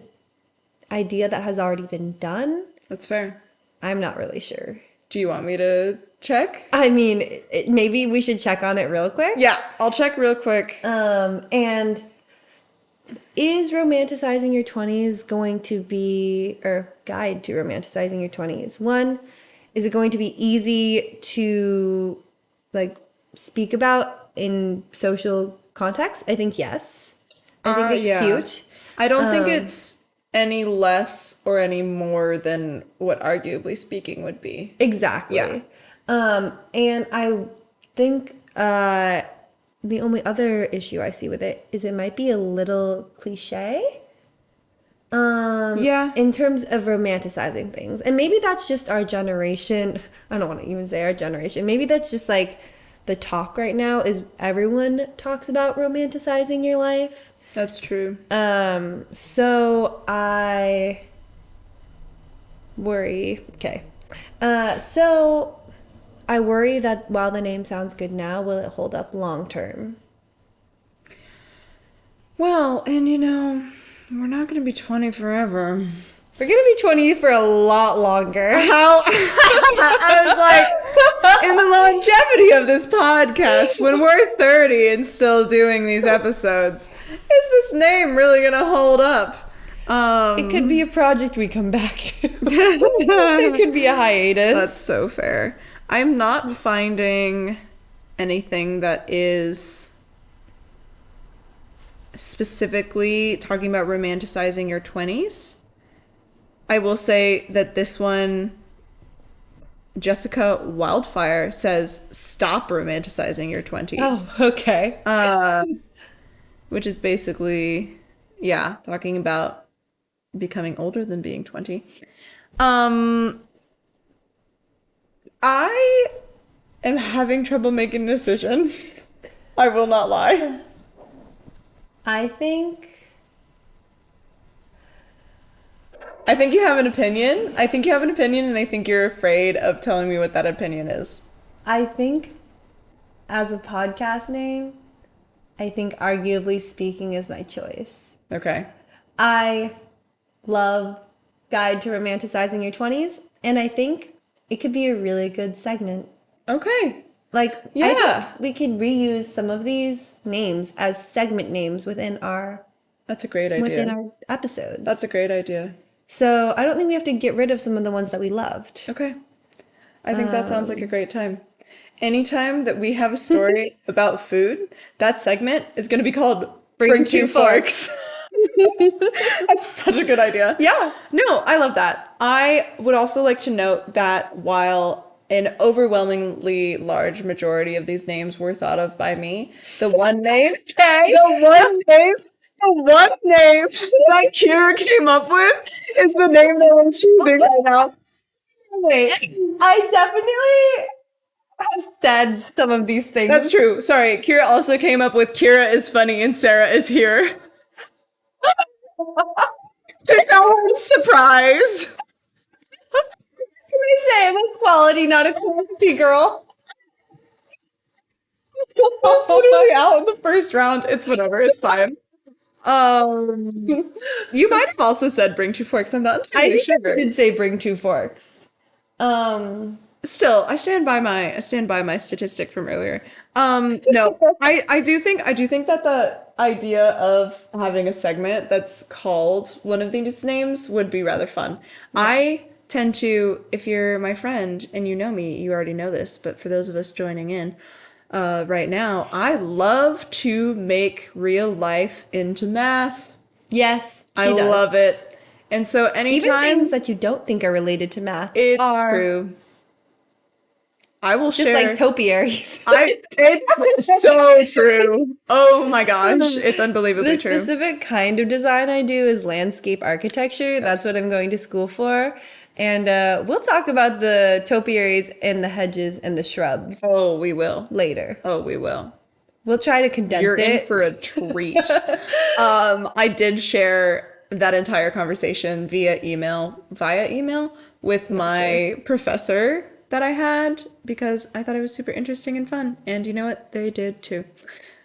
[SPEAKER 1] idea that has already been done?
[SPEAKER 2] That's fair.
[SPEAKER 1] I'm not really sure.
[SPEAKER 2] Do you want me to check?
[SPEAKER 1] I mean, maybe we should check on it real quick.
[SPEAKER 2] Yeah, I'll check real quick.
[SPEAKER 1] And is romanticizing your 20s going to be, or guide to romanticizing your 20s? One, is it going to be easy to like speak about in social context? I think yes. I think it's
[SPEAKER 2] yeah.
[SPEAKER 1] cute.
[SPEAKER 2] I don't think it's any less or any more than what Arguably Speaking would be.
[SPEAKER 1] Exactly.
[SPEAKER 2] Yeah.
[SPEAKER 1] And I think the only other issue I see with it is it might be a little cliche.
[SPEAKER 2] Yeah.
[SPEAKER 1] In terms of romanticizing things. And maybe that's just our generation. I don't want to even say our generation. Maybe that's just like the talk right now is everyone talks about romanticizing your life.
[SPEAKER 2] That's true.
[SPEAKER 1] So I worry. Okay. So I worry that while the name sounds good now, will it hold up long term?
[SPEAKER 2] Well, and you know, we're not going to be 20 forever.
[SPEAKER 1] We're gonna be 20 for a lot longer.
[SPEAKER 2] How? I was like, in the longevity of this podcast, when we're 30 and still doing these episodes, is this name really going to hold up?
[SPEAKER 1] It could be a project we come back to. It could be a hiatus.
[SPEAKER 2] That's so fair. I'm not finding anything that is specifically talking about romanticizing your 20s. I will say that this one, Jessica Wildfire, says, stop romanticizing your 20s.
[SPEAKER 1] Oh, okay.
[SPEAKER 2] Which is basically, yeah, talking about becoming older than being 20. I am having trouble making a decision. I will not lie.
[SPEAKER 1] I think
[SPEAKER 2] You have an opinion. I think you have an opinion, and I think you're afraid of telling me what that opinion is.
[SPEAKER 1] I think as a podcast name, I think arguably speaking is my choice.
[SPEAKER 2] Okay.
[SPEAKER 1] I love Guide to Romanticizing Your 20s, and I think it could be a really good segment.
[SPEAKER 2] Okay.
[SPEAKER 1] Like,
[SPEAKER 2] Yeah.
[SPEAKER 1] I think we could reuse some of these names as segment names within our
[SPEAKER 2] That's a great idea.
[SPEAKER 1] episodes.
[SPEAKER 2] That's a great idea.
[SPEAKER 1] So I don't think we have to get rid of some of the ones that we loved.
[SPEAKER 2] Okay. I think that sounds like a great time. Anytime that we have a story about food, that segment is going to be called Bring Two Forks. That's such a good idea.
[SPEAKER 1] Yeah.
[SPEAKER 2] No, I love that. I would also like to note that while an overwhelmingly large majority of these names were thought of by me, the one name that Kiera came up with is the name that I'm choosing right now.
[SPEAKER 1] Wait, I definitely have said some of these things.
[SPEAKER 2] That's true. Sorry, Kiera also came up with Kiera is funny and Sarah is here. To no one's surprise.
[SPEAKER 1] Can I say I'm a quality, not a quantity girl?
[SPEAKER 2] I was literally out in the first round. It's whatever. It's fine. You might have also said bring two forks. I'm not entirely
[SPEAKER 1] I think
[SPEAKER 2] sure.
[SPEAKER 1] I did say bring two forks.
[SPEAKER 2] Still, I stand by my statistic from earlier. No, I do think that the idea of having a segment that's called one of these names would be rather fun. Yeah. I tend to, if you're my friend and you know me, you already know this, but for those of us joining in right now, I love to make real life into math.
[SPEAKER 1] Yes,
[SPEAKER 2] I love it. And so anytime
[SPEAKER 1] even things that you don't think are related to math,
[SPEAKER 2] it's true. I will
[SPEAKER 1] just
[SPEAKER 2] share.
[SPEAKER 1] like topiaries.
[SPEAKER 2] It's so true. Oh my gosh, it's unbelievably true.
[SPEAKER 1] The specific kind of design I do is landscape architecture. Yes. That's what I'm going to school for. And we'll talk about the topiaries and the hedges and the shrubs.
[SPEAKER 2] Oh, we will.
[SPEAKER 1] Later.
[SPEAKER 2] Oh, we will.
[SPEAKER 1] We'll try to condense
[SPEAKER 2] You're
[SPEAKER 1] it.
[SPEAKER 2] in for a treat. I did share that entire conversation via email with my professor that I had because I thought it was super interesting and fun. And you know what? They did too.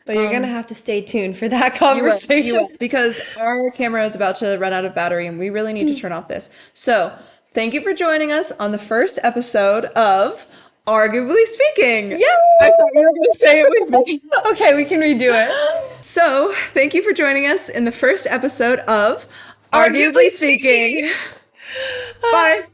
[SPEAKER 1] But you're going to have to stay tuned for that conversation.
[SPEAKER 2] You will, because our camera is about to run out of battery and we really need to turn off this. So thank you for joining us on the first episode of Arguably Speaking.
[SPEAKER 1] Yeah.
[SPEAKER 2] I thought you were going to say it with me.
[SPEAKER 1] Okay, we can redo it.
[SPEAKER 2] So thank you for joining us in the first episode of Arguably Speaking. Bye.